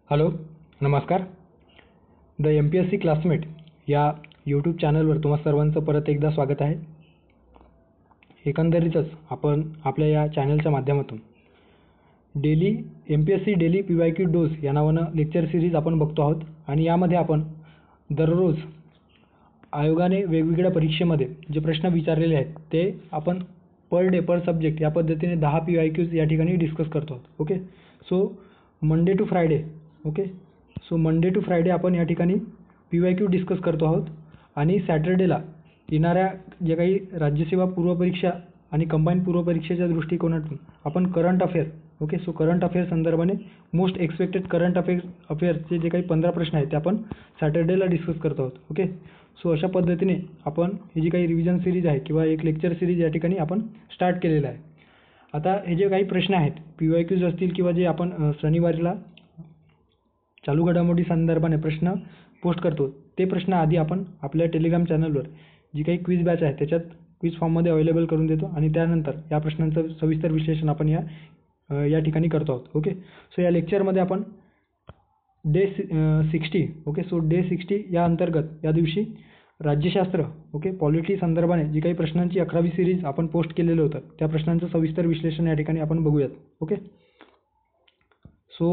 Hello, नमस्कार. The MPSC classmate या YouTube चॅनलवर तुम्हा सर्वांचं परत एकदा स्वागत आहे. एकंदरीतच आपण आपल्या या चॅनलच्या माध्यमातून daily MPSC daily PYQ dose या नावानं लेक्चर सिरीज आपण बघतो आहोत आणि यामध्ये आपण दररोज आयोगाने वेगवेगळ्या परीक्षेमध्ये जे प्रश्न विचारलेले आहेत ते आपण पर डे पर सब्जेक्ट या पद्धतीने 10 PYQs या ठिकाणी डिस्कस करतो आहोत. Okay, so Monday to Friday. Okay, so Monday to Friday आपण या ठिकाणी PYQ डिस्कस करतो आहोत आणि सॅटर्डेला येणाऱ्या जे काही राज्यसेवा पूर्वपरीक्षा आणि कंबाईन पूर्वपरीक्षेच्या दृष्टिकोनातून आपण current affair. Okay, so current affair संदर्भाने मोस्ट एक्सपेक्टेड करंट अफेअर्सचे जे काही 15 प्रश्न आहेत ते आपण सॅटर्डेला डिस्कस करतो आहोत. ओके, सो अशा पद्धतीने आपण ही जी काही रिव्हिजन सिरीज आहे किंवा एक लेक्चर सिरीज या ठिकाणी आपण स्टार्ट केलेलं आहे. आता हे जे काही प्रश्न आहेत PYQs असतील किंवा जे आपण शनिवारीला चालू घडामोडी संदर्भाने प्रश्न पोस्ट करतो ते प्रश्न आधी आपण आपल्या टेलिग्राम चॅनलवर जी काही क्विज बॅच आहे त्याच्यात क्विज फॉर्ममध्ये अवेलेबल करून देतो आणि त्यानंतर या प्रश्नांचं सविस्तर विश्लेषण आपण या ठिकाणी करतो आहोत. ओके, सो या लेक्चरमध्ये आपण डे 60. ओके, सो डे 60 या अंतर्गत या दिवशी राज्यशास्त्र ओके पॉलिटी संदर्भाने जी काही प्रश्नांची 11वी सिरीज आपण पोस्ट केलेलं होतं त्या प्रश्नांचं सविस्तर विश्लेषण या ठिकाणी आपण बघूयात. ओके, सो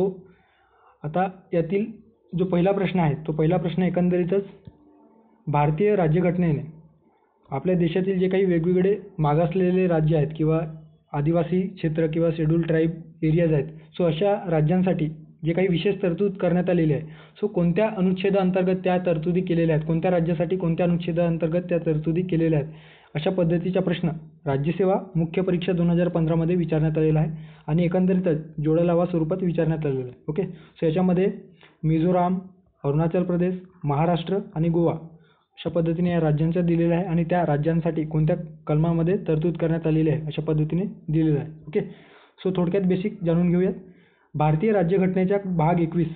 आता यातील जो पहिला प्रश्न आहे तो पहिला प्रश्न एकंदरीतच भारतीय राज्यघटनेने आपल्या देशातील जे काही वेगवेगळे मागासलेले राज्य आहेत किंवा आदिवासी क्षेत्र किंवा शेड्यूल ट्राईब एरियाज आहेत, सो अशा राज्यांसाठी जे काही विशेष तरतूद करण्यात आलेली आहे, सो कोणत्या अनुच्छेदाअंतर्गत त्या तरतुदी केलेल्या आहेत, कोणत्या राज्यासाठी कोणत्या अनुच्छेदाअंतर्गत त्या तरतुदी केलेल्या आहेत, अशा पद्धतीचा प्रश्न राज्यसेवा मुख्य परीक्षा 2015 मध्ये विचारण्यात आलेला आहे आणि एकंदरीतच जोडलावा स्वरूपात विचारण्यात आलेला आहे. ओके, सो याच्यामध्ये मिझोराम, अरुणाचल प्रदेश, महाराष्ट्र आणि गोवा अशा पद्धतीने या राज्यांच्या दिलेल्या आहे आणि त्या राज्यांसाठी कोणत्या कलमामध्ये तरतूद करण्यात आलेली आहे अशा पद्धतीने दिलेलं आहे. ओके, सो थोडक्यात बेसिक जाणून घेऊयात. भारतीय राज्यघटनेच्या भाग 21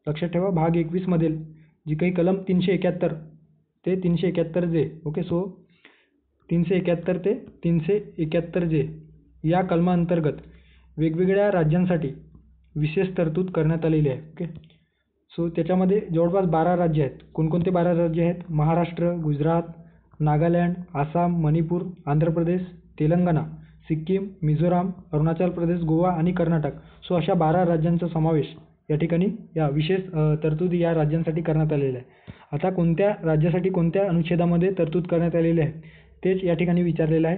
लक्षात ठेवा, भाग 21 मधील जी काही कलम 371 ते 371 जे. ओके, सो 371 ते 371 जे या कलमाअंतर्गत वेगवेगळ्या राज्यांसाठी विशेष तरतूद करण्यात आलेली आहे. ओके, सो त्याच्यामध्ये जवळपास 12 राज्य आहेत. कोणकोणते 12 राज्य आहेत? महाराष्ट्र, गुजरात, नागालँड, आसाम, मणिपूर, आंध्र प्रदेश, तेलंगणा, सिक्कीम, मिझोराम, अरुणाचल प्रदेश, गोवा आणि कर्नाटक. सो अशा 12 राज्यांचा समावेश या ठिकाणी या विशेष तरतुदी या राज्यांसाठी करण्यात आलेल्या आहे. आता कोणत्या राज्यासाठी कोणत्या अनुच्छेदामध्ये तरतूद करण्यात आलेली आहे तेच या ठिकाणी विचारलेलं आहे.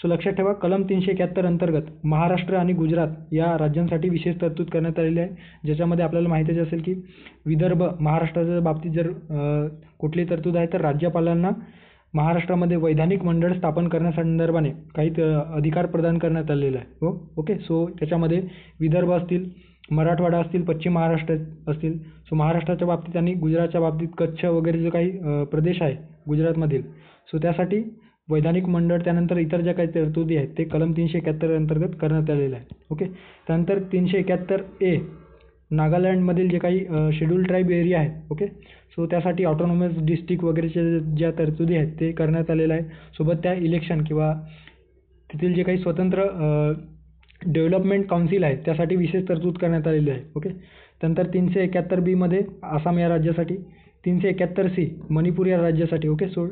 सो लक्षात ठेवा, कलम 371 अंतर्गत महाराष्ट्र आणि गुजरात या राज्यांसाठी विशेष तरतूद करण्यात आलेली आहे, ज्याच्यामध्ये आपल्याला माहितीच असेल की विदर्भ महाराष्ट्राच्या बाबतीत जर कुठली तरतूद आहे तर राज्यपालांना महाराष्ट्रामध्ये वैधानिक मंडळ स्थापन करण्यासंदर्भाने काही अधिकार प्रदान करण्यात आलेला आहे. ओके, सो त्याच्यामध्ये विदर्भ असतील, मराठवाडा असतील, पश्चिम महाराष्ट्र असतील, सो महाराष्ट्राच्या बाबतीत आणि गुजरातच्या बाबतीत कच्छ वगैरे जो काही प्रदेश आहे गुजरातमधील, सो त्यासाठी वैधानिक मंडळ त्यानंतर इतर ज्या काही तरतुदी आहेत ते कलम 371 अंतर्गत करण्यात आलेलं आहे. ओके, त्यानंतर 371A नागालँडमधील जे काही शेड्यूल ट्राईब एरिया आहे. ओके, सो त्यासाठी ऑटोनॉमस डिस्ट्रिक्ट वगैरेचे ज्या तरतुदी आहेत ते करण्यात आलेलं आहे. सोबत त्या इलेक्शन किंवा तेथील जे काही स्वतंत्र डेव्हलपमेंट काउन्सिल आहे त्यासाठी विशेष तरतूद करण्यात आलेली आहे. ओके, त्यानंतर 371B मध्ये आसाम या राज्यासाठी, 371C मणिपूर या राज्यासाठी. ओके, सो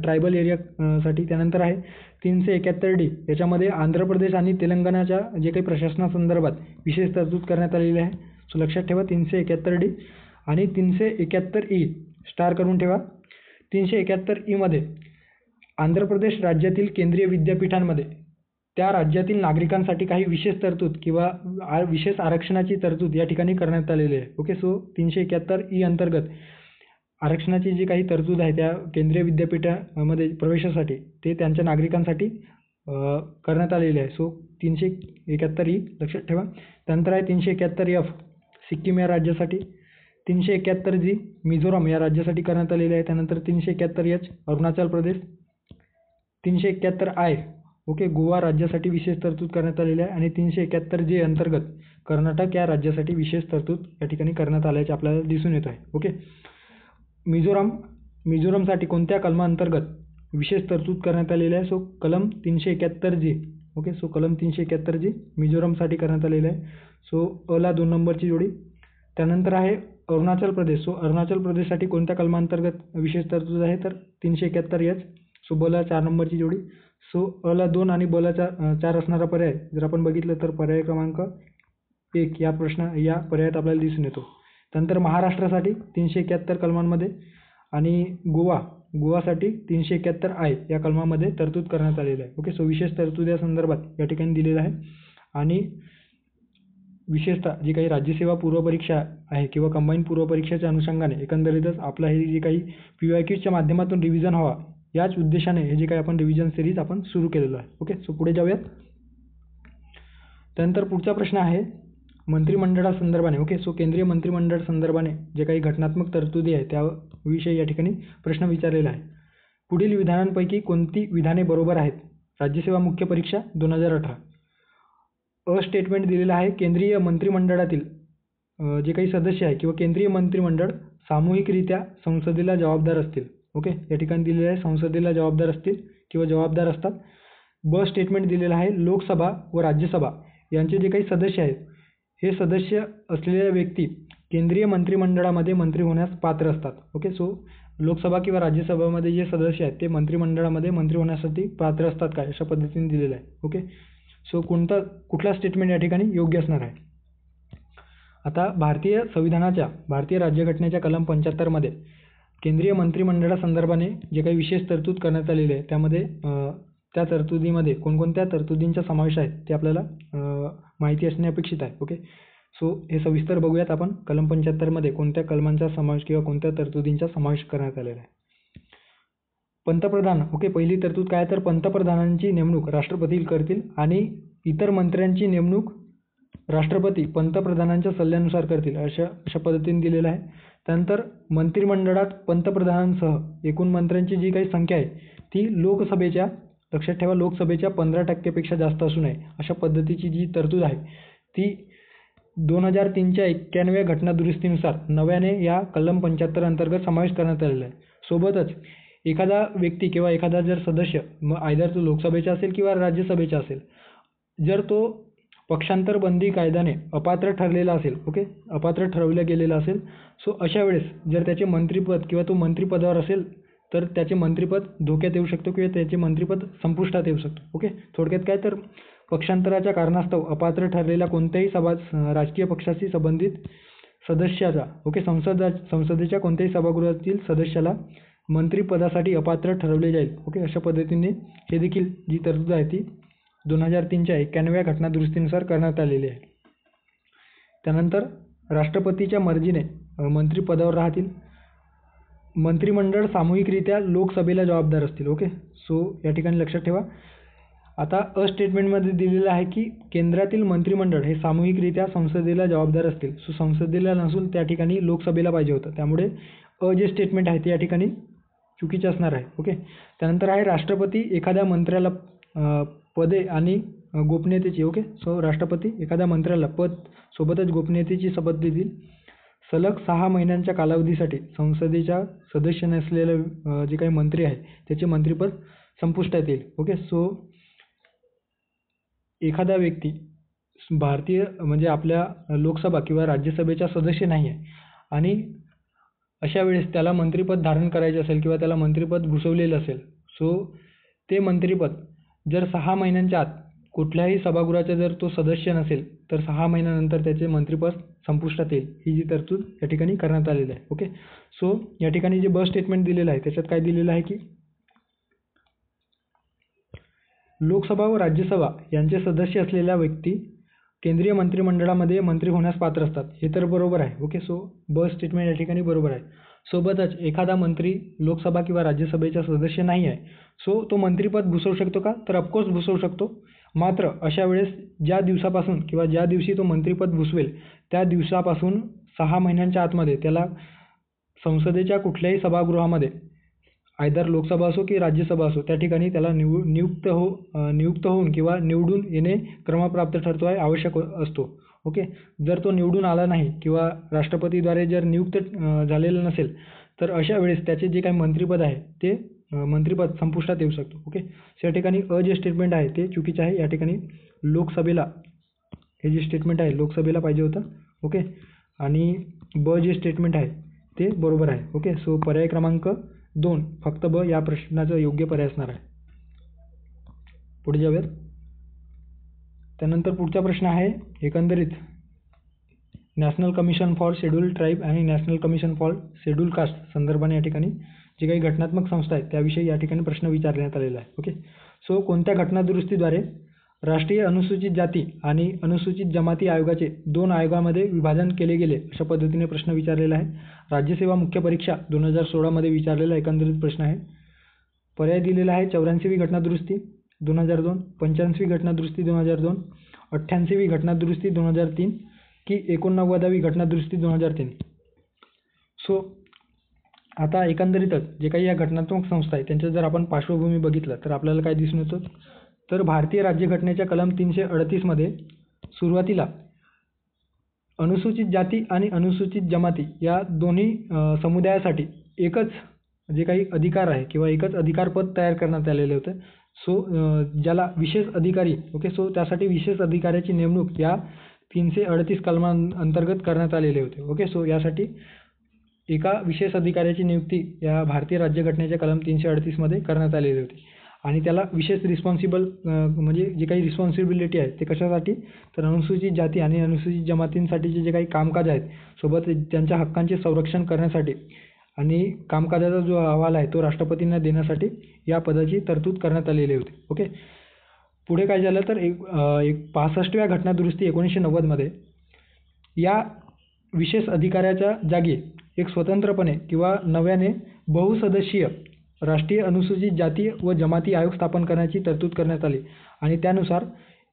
ट्रायबल एरियासाठी. त्यानंतर आहे 371D याच्यामध्ये आंध्र प्रदेश आणि तेलंगणाच्या जे काही प्रशासनासंदर्भात विशेष तरतूद करण्यात आलेली आहे. सो लक्षात ठेवा 371D आणि 371E स्टार करून ठेवा. 371E मध्ये आंध्र प्रदेश राज्यातील केंद्रीय विद्यापीठांमध्ये त्या राज्यातील नागरिकांसाठी काही विशेष तरतूद किंवा विशेष आरक्षणाची तरतूद या ठिकाणी करण्यात आलेली आहे. ओके, सो 371E अंतर्गत आरक्षणाची जी काही तरतूद आहे त्या केंद्रीय विद्यापीठामध्ये प्रवेशासाठी ते त्यांच्या नागरिकांसाठी करण्यात आलेली आहे. सो 371E लक्षात ठेवा. त्यानंतर आहे 371F सिक्कीम या राज्यासाठी, 371G मिझोराम या राज्यासाठी करण्यात आलेली आहे. त्यानंतर 371H Arunachal Pradesh, 371I okay Goa राज्यासाठी विशेष तरतूद करण्यात आलेली आहे आणि 371J अंतर्गत कर्नाटक या राज्यासाठी विशेष तरतूद या ठिकाणी करण्यात आल्याचे आपल्याला दिसून येत आहे. ओके, मिझोरामसाठी कोणत्या कलमाअंतर्गत विशेष तरतूद करण्यात आलेली आहे? सो कलम 371G. ओके, सो कलम 371G मिझोरामसाठी करण्यात आलेलं आहे. सो अला 2 नंबरची जोडी. त्यानंतर आहे अरुणाचल प्रदेश. सो अरुणाचल प्रदेशसाठी कोणत्या कलमांतर्गत विशेष तरतूद आहे तर 371 एच. सो ब ला 4 नंबरची जोडी. सो अ ला 2 आणि ब ला 4 असणारा पर्याय जर आपण बघितलं तर पर्याय क्रमांक 1 या पर्यायात आपल्याला दिसून येतो. त्यानंतर महाराष्ट्रासाठी 371 कलमांमध्ये आणि गोवासाठी 371 आय या कलमामध्ये तरतूद करण्यात आलेली आहे. ओके, सो विशेष तरतूद या संदर्भात या ठिकाणी दिलेलं आहे. आणि विशेषतः जी काही राज्यसेवा पूर्वपरीक्षा आहे किंवा कंबाईन पूर्वपरीक्षेच्या अनुषंगाने एकंदरीतच आपलं हे जे काही PYQच्या माध्यमातून रिव्हिजन व्हावा याच उद्देशाने हे जे काही आपण रिव्हिजन सिरीज आपण सुरू केलेलं आहे. ओके, सो पुढे जाऊयात. त्यानंतर पुढचा प्रश्न आहे मंत्रिमंडळासंदर्भाने. ओके, सो केंद्रीय मंत्रिमंडळ संदर्भाने जे काही घटनात्मक तरतुदी आहे त्याविषयी या ठिकाणी प्रश्न विचारलेला आहे. पुढील विधानांपैकी कोणती विधाने बरोबर आहेत? राज्यसेवा मुख्य परीक्षा 2018. अ स्टेटमेंट दिलेलं आहे केंद्रीय मंत्रिमंडळातील जे काही सदस्य आहे किंवा केंद्रीय मंत्रिमंडळ सामूहिकरित्या संसदेला जबाबदार असतील. ओके, या ठिकाणी दिलेलं आहे संसदेला जबाबदार असतील किंवा जबाबदार असतात. ब स्टेटमेंट दिलेलं आहे लोकसभा व राज्यसभा यांचे जे काही सदस्य आहेत हे सदस्य असलेल्या व्यक्ती केंद्रीय मंत्रिमंडळामध्ये मंत्री होण्यास पात्र असतात. ओके, सो लोकसभा किंवा राज्यसभामध्ये जे सदस्य आहेत ते मंत्रिमंडळामध्ये मंत्री होण्यासाठी पात्र असतात काय अशा पद्धतीने दिलेलं आहे. ओके, सो कुठला स्टेटमेंट या ठिकाणी योग्य असणार आहे? आता भारतीय संविधानाच्या भारतीय राज्यघटनेच्या कलम 75 मध्ये केंद्रीय मंत्रिमंडळासंदर्भाने जे काही विशेष तरतूद करण्यात आलेली आहे त्यामध्ये त्या तरतुदीमध्ये कोणकोणत्या तरतुदींचा समावेश आहे ते आपल्याला माहिती असणे अपेक्षित आहे. ओके, सो हे सविस्तर बघूयात आपण. कलम 75 मध्ये कोणत्या कलमांचा समावेश किंवा कोणत्या तरतुदींचा समावेश करण्यात आलेला आहे? पंतप्रधान. ओके, पहिली तरतूद काय तर पंतप्रधानांची नेमणूक राष्ट्रपती करतील आणि इतर मंत्र्यांची नेमणूक राष्ट्रपती पंतप्रधानांच्या सल्ल्यानुसार करतील अशा पद्धतीने दिलेलं आहे. त्यानंतर मंत्रिमंडळात पंतप्रधानांसह एकूण मंत्र्यांची जी काही संख्या आहे ती लोकसभेच्या, लक्षात ठेवा, लोकसभेच्या 15% जास्त असू नये अशा पद्धतीची जी तरतूद आहे ती 2003च्या 91व्या घटना दुरुस्तीनुसार नव्याने या कलम 75 अंतर्गत समावेश करण्यात आलेला आहे. सोबतच एखादा व्यक्ती किंवा एखादा जर सदस्य आयदर तो लोकसभेचा असेल किंवा राज्यसभेचा असेल, जर तो पक्षांतर बंदी कायद्याने अपात्र ठरलेला असेल, ओके, अपात्र ठरवलं गेलेलं असेल, सो अशा वेळेस जर त्याचे मंत्रिपद किंवा तो मंत्रिपदावर असेल तर त्याचे मंत्रिपद धोक्यात येऊ शकतो किंवा त्याचे मंत्रिपद संपुष्टात येऊ शकतो. ओके, थोडक्यात काय तर पक्षांतराच्या कारणास्तव अपात्र ठरलेल्या कोणत्याही राजकीय पक्षाशी संबंधित सदस्याचा, ओके, संसदेच्या कोणत्याही सभागृहातील सदस्याला मंत्रिपदासाठी अपात्र ठरवले जाईल. ओके, अशा पद्धतीने हे देखील जी तरतूद आहे ती 2003च्या 91व्या घटना दुरुस्तीनुसार करण्यात आलेली आहे. त्यानंतर राष्ट्रपतीच्या मर्जीने मंत्रिपदावर राहतील. मंत्रिमंडळ सामूहिकरित्या लोकसभेला जबाबदार असतील. ओके, सो या ठिकाणी लक्षात ठेवा. आता अ स्टेटमेंटमध्ये दिलेलं आहे की केंद्रातील मंत्रिमंडळ हे सामूहिकरित्या संसदेला जबाबदार असतील. सो संसदेला नसून त्या ठिकाणी लोकसभेला पाहिजे होतं, त्यामुळे अ जे स्टेटमेंट आहे ते या ठिकाणी चुकीचे असणार आहे. ओके, त्यानंतर आहे राष्ट्रपती एखाद्या मंत्र्याला पदे आणि गोपनीयतेची, ओके, सो राष्ट्रपती एखाद्या मंत्र्याला पद सोबतच गोपनीयतेची शपथ देतील. सलग 6 महिन्यांच्या कालावधीसाठी संसदेच्या सदस्य नसलेले जे काही मंत्री आहे त्याचे मंत्रिपद संपुष्टात येईल. ओके, सो एखादा व्यक्ती भारतीय म्हणजे आपल्या लोकसभा किंवा राज्यसभेचा सदस्य नाही आहे आणि अशा वेळेस त्याला मंत्रिपद धारण करायचे असेल किंवा त्याला मंत्रिपद भूषवलेलं असेल, सो ते मंत्रिपद जर 6 महिन्यांच्या आत कुठल्याही सभागृहाचा जर तो सदस्य नसेल तर 6 महिन्यानंतर त्याचे मंत्रिपद संपुष्टात येईल. ही जी तरतूद या ठिकाणी करण्यात आलेली आहे. ओके, सो या ठिकाणी जे ब स्टेटमेंट दिलेलं आहे त्याच्यात काय दिलेलं आहे की लोकसभा व राज्यसभा यांचे सदस्य असलेल्या व्यक्ती केंद्रीय मंत्रिमंडळामध्ये मंत्री होण्यास पात्र असतात. हे तर बरोबर आहे. ओके, सो ब स्टेटमेंट या ठिकाणी बरोबर आहे. सोबतच एखादा मंत्री लोकसभा किंवा राज्यसभेचा सदस्य नाही आहे, सो तो मंत्रिपद भूषवू शकतो का तर ऑफकोर्स भूषवू शकतो. मात्र अशा वेळेस ज्या दिवसापासून किंवा ज्या दिवशी तो मंत्रिपद भूषवेल त्या दिवसापासून 6 महिन्यांच्या आतमध्ये त्याला संसदेच्या कुठल्याही सभागृहामध्ये आयदर लोकसभा असो की राज्यसभा असो त्या ठिकाणी त्याला नियुक्त होऊन किंवा निवडून येणे क्रमप्राप्त ठरतो आहे, आवश्यक असतो. ओके, जर तो निवडून आला नाही किंवा राष्ट्रपतीद्वारे जर नियुक्त झालेलं नसेल तर अशा वेळेस त्याचे जे काही मंत्रिपद आहे ते मंत्रिपद संपुष्टात येऊ शकतो. ओके, या ठिकाणी अ जे स्टेटमेंट आहे ते चुकीचे आहे. या ठिकाणी लोकसभेला हे जे स्टेटमेंट आहे लोकसभेला पाहिजे होतं. ओके, आणि ब जे स्टेटमेंट आहे ते बरोबर आहे. ओके, सो पर्याय क्रमांक 2 फक्त ब या प्रश्नाचं योग्य पर्याय असणार आहे. पुढे जाऊयात. त्यानंतर पुढचा प्रश्न आहे, एकंदरीत national commission for scheduled tribe आणि national commission for scheduled caste संदर्भाने या ठिकाणी जे काही घटनात्मक संस्था आहेत त्याविषयी या ठिकाणी प्रश्न विचारण्यात आलेला आहे. ओके, सो कोणत्या घटनादुरुस्तीद्वारे राष्ट्रीय अनुसूचित जाती आणि अनुसूचित जमाती आयोगाचे 2 आयोगामध्ये विभाजन केले गेले अशा पद्धतीने प्रश्न विचारलेला आहे. राज्यसेवा मुख्य परीक्षा 2016 मध्ये विचारलेला एकंदरीत प्रश्न आहे. पर्याय दिलेला आहे 84वी घटनादुरुस्ती 2002, 85वी घटनादुरुस्ती 2002, 88वी घटनादुरुस्ती 2003 की 89वी घटनादुरुस्ती 2003. सो आता एकंदरीतच जे काही या घटनात्मक संस्था आहेत त्यांच्या जर आपण पार्श्वभूमी बघितलं तर आपल्याला काय दिसून येतं, तर भारतीय राज्यघटनेच्या कलम 338 मध्ये सुरुवातीला अनुसूचित जाती आणि अनुसूचित जमाती या दोन्ही समुदायासाठी एकच जे काही अधिकार आहे किंवा एकच अधिकारपद तयार करण्यात आलेले होते. सो ज्याला विशेष अधिकारी, ओके, सो त्यासाठी विशेष अधिकाऱ्याची नेमणूक या 338 कलमांतर्गत करण्यात आलेले होते. ओके, सो यासाठी एका विशेष अधिकाऱ्याची नियुक्ती या भारतीय राज्यघटनेच्या कलम 338 मध्ये करण्यात आलेली होती आणि त्याला विशेष रिस्पॉन्सिबल म्हणजे जे काही रिस्पॉन्सिबिलिटी आहे ते कशासाठी, तर अनुसूचित जाती आणि अनुसूचित जमातींसाठीचे जे काही कामकाज आहेत सोबत त्यांच्या हक्कांचे संरक्षण करण्यासाठी आणि कामकाजाचा जो अहवाल आहे तो राष्ट्रपतींना देण्यासाठी या पदाची तरतूद करण्यात आलेली होती. ओके, पुढे काय झालं तर 65व्या घटनादुरुस्ती 1990 मध्ये या विशेष अधिकाऱ्याच्या जागी एक स्वतंत्रपणे किंवा नव्याने बहुसदस्यीय राष्ट्रीय अनुसूचित जाती व जमाती आयोग स्थापन करण्याची तरतूद करण्यात आली आणि त्यानुसार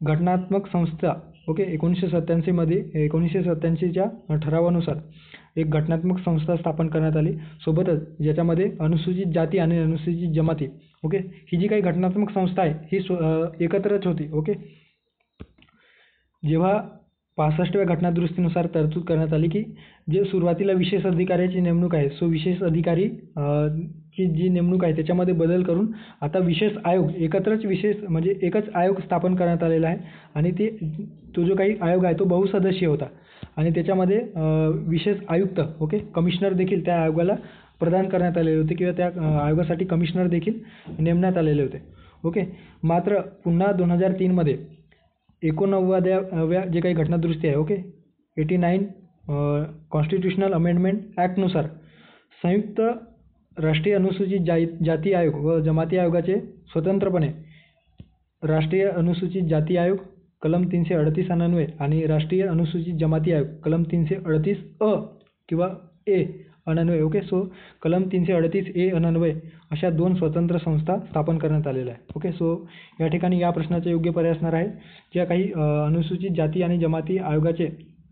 घटनात्मक संस्था, ओके, 1987च्या ठरावानुसार एक घटनात्मक संस्था स्थापन करण्यात आली. सोबतच ज्याच्यामध्ये अनुसूचित जाती आणि अनुसूचित जमाती, ओके, ही जी काही घटनात्मक संस्था आहे ही एकत्रच होती. ओके, जेव्हा 65व्या घटनादुरुस्तीनुसार तरतूद करण्यात आली की जे सुरुवातीला विशेष अधिकाऱ्याची नेमणूक आहे, सो विशेष अधिकारी ची जी नेमणूक आहे त्याच्यामध्ये बदल करून आता विशेष आयोग एकत्रच विशेष म्हणजे एकच आयोग स्थापन करण्यात आलेला आहे आणि तो जो काही आयोग आहे तो बहुसदस्यीय होता आणि त्याच्यामध्ये विशेष आयुक्त, ओके, कमिशनर देखील त्या आयोगाला प्रदान करण्यात आलेले होते किंवा त्या आयोगासाठी कमिशनर देखील नेमण्यात आलेले होते. ओके, मात्र पुन्हा 2003 मध्ये 89व्या जे काही घटनादुरुस्ती आहे, ओके, 89 कॉन्स्टिट्यूशनल अमेंडमेंट ॲक्टनुसार संयुक्त राष्ट्रीय अनुसूचित जाती आयोग व जमाती आयोगाचे स्वतंत्रपणे राष्ट्रीय अनुसूचित जाती आयोग कलम 338 अन्वये आणि राष्ट्रीय अनुसूचित जमाती आयोग कलम 338 अ किंवा ए अन्वये, ओके, सो कलम 338 ए अन्वये अशा 2 स्वतंत्र संस्था स्थापन करण्यात आलेल्या आहेत. ओके, सो या ठिकाणी या प्रश्नाचे योग्य पर्याय असणार आहे ज्या काही अनुसूचित जाती आणि जमाती आयोगाचे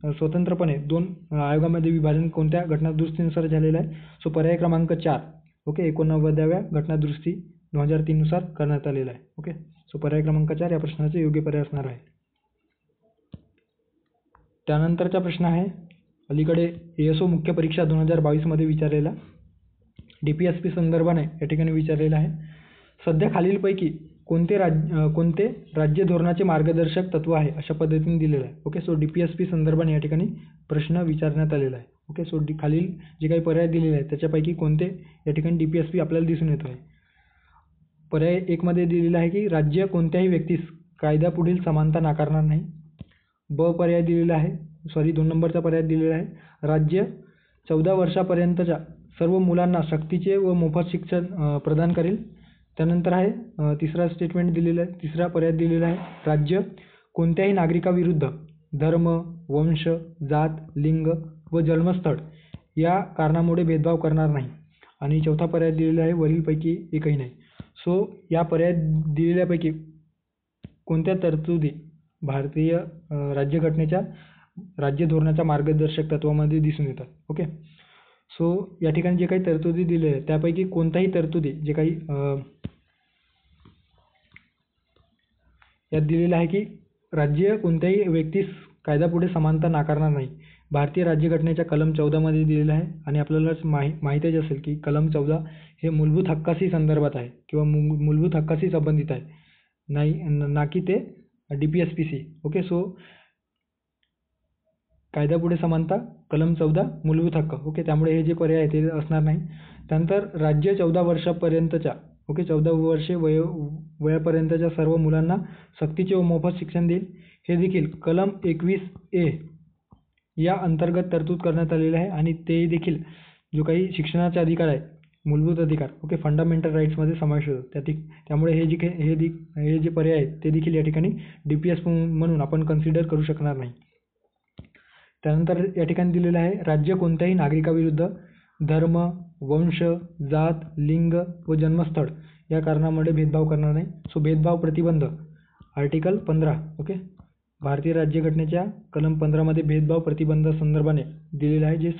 स्वतंत्रपणे 2 आयोगामध्ये विभाजन कोणत्या घटनादुरुस्तीनुसार झालेलं आहे. सो पर्याय क्रमांक 4, ओके, 89व्या घटनादुरुस्ती 2003 नुसार करण्यात आलेला आहे. ओके, सो पर्याय क्रमांक 4 या प्रश्नाचे योग्य पर्याय असणार आहे. त्यानंतरचा प्रश्न आहे अलीकडे ASO मुख्य परीक्षा 2022 मध्ये विचारलेला DPSP संदर्भाने या ठिकाणी विचारलेला आहे. सध्या खालीलपैकी कोणते राज्य धोरणाचे मार्गदर्शक तत्व आहे अशा पद्धतीने दिलेलं आहे. ओके, सो DPSP संदर्भाने या ठिकाणी प्रश्न विचारण्यात आलेला आहे. ओके, सो खालील जे काही पर्याय दिलेले आहेत त्याच्यापैकी कोणते या ठिकाणी DPSP आपल्याला दिसून येतो आहे. पर्याय 1 मध्ये दिलेला आहे की राज्य कोणत्याही व्यक्तीस कायद्यापुढील समानता नाकारणार नाही. ब पर्याय दिलेला आहे, 2 नंबरचा पर्याय दिलेला आहे, राज्य 14 वर्षापर्यंतच्या सर्व मुलांना सक्तीचे व मोफत शिक्षण प्रदान करेल. त्यानंतर आहे तिसरा स्टेटमेंट दिलेलं आहे, तिसरा पर्याय दिलेला आहे, राज्य कोणत्याही नागरिकाविरुद्ध धर्म, वंश, जात, लिंग व जन्मस्थळ या कारणामुळे भेदभाव करणार नाही. आणि चौथा पर्याय दिलेला आहे वरीलपैकी एकही नाही. सो या पर्याय दिलेल्यापैकी कोणत्या तरतुदी भारतीय राज्यघटनेच्या राज्य धोरणाच्या मार्गदर्शक तत्वामध्ये दिसून येतात. ओके, सो या ठिकाणी जे काही तरतुदी दिले आहेत त्यापैकी कोणत्याही तरतुदी जे काही यात दिलेलं आहे की राज्य कोणत्याही व्यक्तीस कायद्यापुढे समानता नाकारणार नाही. भारतीय राज्यघटनेच्या कलम 14 मध्ये दिलेलं आहे आणि आपल्याला माहितीच असेल की कलम 14 हे मूलभूत हक्काशी संदर्भात आहे किंवा मूलभूत हक्काशी संबंधित आहे, नाही ना की ते DPSPC. ओके, सो कायद्यापुढे समानता, कलम 14 मूलभूत हक्क. ओके, त्यामुळे हे जे पर्याय आहे ते असणार नाही. त्यानंतर राज्य 14 वर्षापर्यंतच्या 14 वर्षे वयापर्यंतच्या सर्व मुलांना सक्तीचे व मोफत शिक्षण देईल. हे देखील कलम 21A या अंतर्गत तरतूद करण्यात आलेले आहे आणि ते देखील जो काही शिक्षणाचा अधिकार आहे, मूलभूत अधिकार, फंडामेंटल राईट्समध्ये समावेश होतो. त्यामुळे हे जे पर्याय आहेत ते देखील या ठिकाणी DPS म्हणून आपण कन्सिडर करू शकणार नाही. त्यानंतर या ठिकाणी दिलेलं आहे, राज्य कोणत्याही नागरिकाविरुद्ध धर्म, वंश, जात, लिंग व जन्मस्थळ या कारणामुळे भेदभाव करणार नाही. सो भेदभाव प्रतिबंध आर्टिकल 15. भारतीय राज्यघटनेच्या कलम 15 मध्ये भेदभाव प्रतिबंध संदर्भाने दिलेलं आहे, जे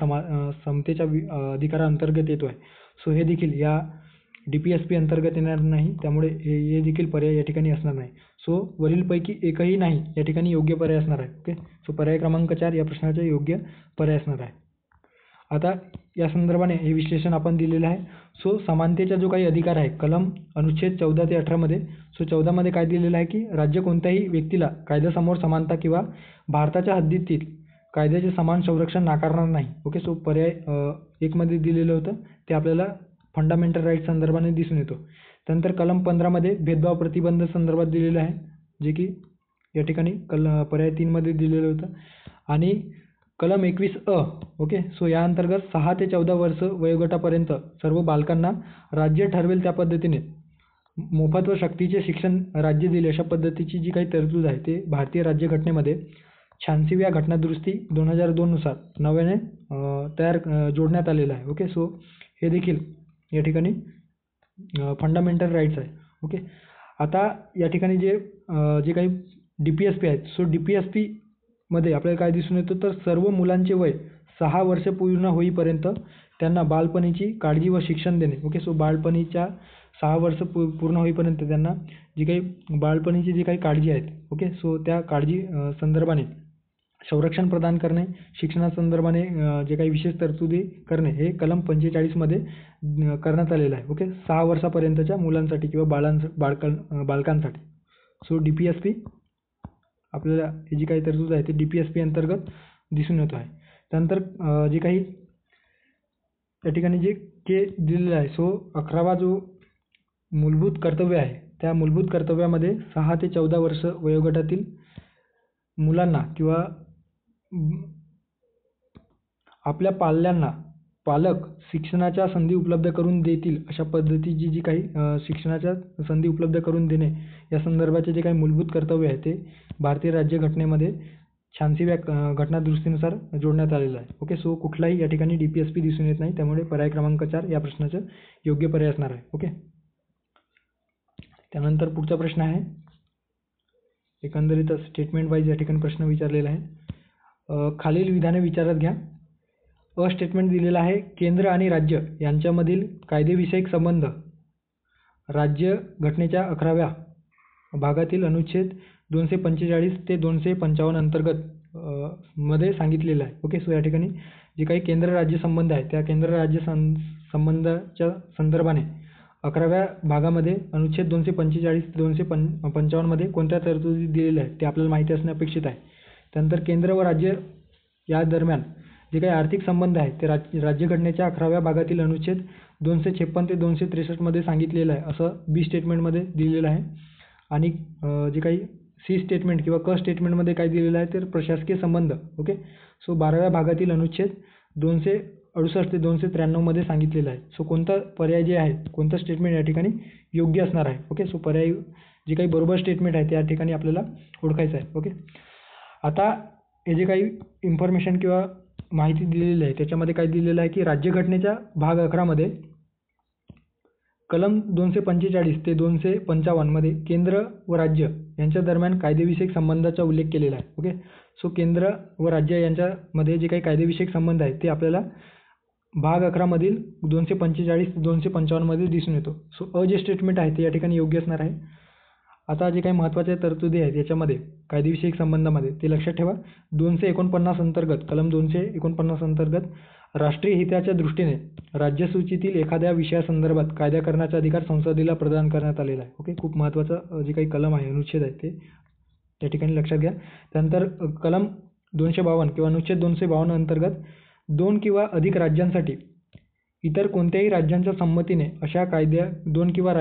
समतेच्या अधिकाराअंतर्गत येतो आहे. सो हे देखील या DPSP अंतर्गत येणार नाही, त्यामुळे हे देखील पर्याय या ठिकाणी असणार नाही. सो वरीलपैकी एकही नाही या ठिकाणी योग्य पर्याय असणार आहे. सो पर्याय क्रमांक 4 या प्रश्नाचे योग्य पर्याय असणार आहे. आता या संदर्भाने हे विश्लेषण आपण दिलेलं आहे. सो समानतेचा जो काही अधिकार आहे, कलम अनुच्छेद 14 ते 18 मध्ये, सो 14 मध्ये काय दिलेलं आहे की राज्य कोणत्याही व्यक्तीला कायद्यासमोर समानता किंवा भारताच्या हद्दीतील कायद्याचे समान संरक्षण नाकारणार नाही. सो पर्याय 1 मध्ये दिलेलं होतं ते आपल्याला फंडामेंटल राईट्स संदर्भाने दिसून येतो. त्यानंतर कलम 15 मध्ये भेदभाव प्रतिबंध संदर्भात दिलेलं आहे, जे की या ठिकाणी पर्याय 3 मध्ये दिलेलं होतं. आणि कलम 21A सो या अंतर्गत 6 ते 14 वर्ष वयोगटापर्यंत सर्व बालकांना राज्य ठरवेल त्या पद्धतीने मोफत व सक्तीचे शिक्षण राज्य दिले, अशा पद्धतीची जी काही तरतूद आहे ते भारतीय राज्यघटनेमध्ये 86व्या घटनादुरुस्ती 2002 नुसार नव्याने जोडण्यात आलेलं आहे. सो हे देखील या ठिकाणी फंडामेंटल राईट्स आहे. आता या ठिकाणी जे काही DPSP आहेत, सो DPSP मध्ये आपल्याला काय दिसून येतं तर सर्व मुलांचे वय 6 वर्ष पूर्ण होईपर्यंत त्यांना बालपणीची काळजी व शिक्षण देणे. सो बालपणीच्या 6 वर्ष पूर्ण होईपर्यंत त्यांना जी काही बालपणीची जी काही काळजी आहेत, सो त्या काळजी संदर्भाने संरक्षण प्रदान करणे, शिक्षणासंदर्भाने जे काही विशेष तरतुदी करणे, हे कलम 45 मध्ये करण्यात आलेलं आहे. 6 वर्षापर्यंतच्या मुलांसाठी किंवा बालकांसाठी. सो DPSP आपल्याला ही जी काही तरतूद आहे ती DPSP अंतर्गत दिसून येत आहे. त्यानंतर जे काही या ठिकाणी जे दिलेलं आहे, सो 11वा जो मूलभूत कर्तव्य आहे, त्या मूलभूत कर्तव्यामध्ये 6 ते 14 वर्ष वयोगटातील मुलांना किंवा आपल्या पालक शिक्षणाच्या संधी उपलब्ध करून देतील अशा पद्धतीची जी काही शिक्षणाच्या संधी उपलब्ध करून देणे या संदर्भाचे जे काही मूलभूत कर्तव्य आहे ते भारतीय राज्यघटनेमध्ये 86व्या घटनादुरुस्तीनुसार जोडण्यात आलेलं आहे. सो कुठलाही या ठिकाणी DPSP दिसून येत नाही, त्यामुळे पर्याय क्रमांक 4 या प्रश्नाचं योग्य पर्याय असणार आहे. त्यानंतर पुढचा प्रश्न आहे, एकंदरीत स्टेटमेंट वाईज या ठिकाणी प्रश्न विचारलेला आहे. खालील विधाने विचारात घ्या. स्टेटमेंट दिलेलं आहे, केंद्र आणि राज्य यांच्यामधील कायदेविषयक संबंध राज्य घटनेच्या 11व्या भागातील अनुच्छेद 245 ते 255 अंतर्गत मध्ये सांगितलेलं आहे. सो या ठिकाणी जे काही केंद्र राज्य संबंध आहे, त्या केंद्र राज्य संबंधाच्या संदर्भाने 11व्या भागामध्ये अनुच्छेद 245 ते 255 मध्ये कोणत्या तरतुदी दिलेल्या आहेत ते आपल्याला माहिती असणे अपेक्षित आहे. त्यानंतर केंद्र व राज्य या दरम्यान जे काही आर्थिक संबंध आहेत ते राज्यघटनेच्या 11व्या भागातील अनुच्छेद 256 ते 263 मध्ये सांगितलेलं आहे, असं B स्टेटमेंटमध्ये दिलेलं आहे. आणि जे काही C स्टेटमेंट किंवा क स्टेटमेंटमध्ये काय दिलेलं आहे तर प्रशासकीय संबंध. सो 12व्या भागातील अनुच्छेद 268 ते 293 मध्ये सांगितलेलं आहे. सो कोणता पर्याय जे आहे, कोणतं स्टेटमेंट या ठिकाणी योग्य असणार आहे. सो पर्याय जे काही बरोबर स्टेटमेंट आहे त्या ठिकाणी आपल्याला ओळखायचं आहे. आता हे जे काही इन्फॉर्मेशन किंवा माहिती दिलेली आहे त्याच्यामध्ये काय दिलेलं आहे की राज्यघटनेच्या भाग 11 मध्ये कलम 245 ते 255 मध्ये केंद्र व राज्य यांच्या दरम्यान कायदेविषयक संबंधाचा उल्लेख केलेला आहे. सो केंद्र व राज्य यांच्यामध्ये जे काही कायदेविषयक संबंध आहे ते आपल्याला भाग 11 मधील 245 ते 255 मध्ये दिसून येतो. सो जे स्टेटमेंट आहे ते या ठिकाणी योग्य असणार आहे. आता जे काही महत्त्वाच्या तरतुदी आहेत याच्यामध्ये कायदेविषयक संबंधामध्ये ते लक्षात ठेवा. 249 अंतर्गत, कलम 249 अंतर्गत राष्ट्रीय हिताच्या दृष्टीने राज्यसूचीतील एखाद्या विषयासंदर्भात कायदा करण्याचा अधिकार संसदेला प्रदान करण्यात आलेला आहे. खूप महत्त्वाचं जे काही कलम आहे, अनुच्छेद आहे ते त्या ठिकाणी लक्षात घ्या. त्यानंतर कलम 252 किंवा अनुच्छेद 252 अंतर्गत 2 किंवा अधिक राज्यांसाठी इतर कोणत्याही राज्यांच्या संमतीने अशा कायद्या 2 किंवा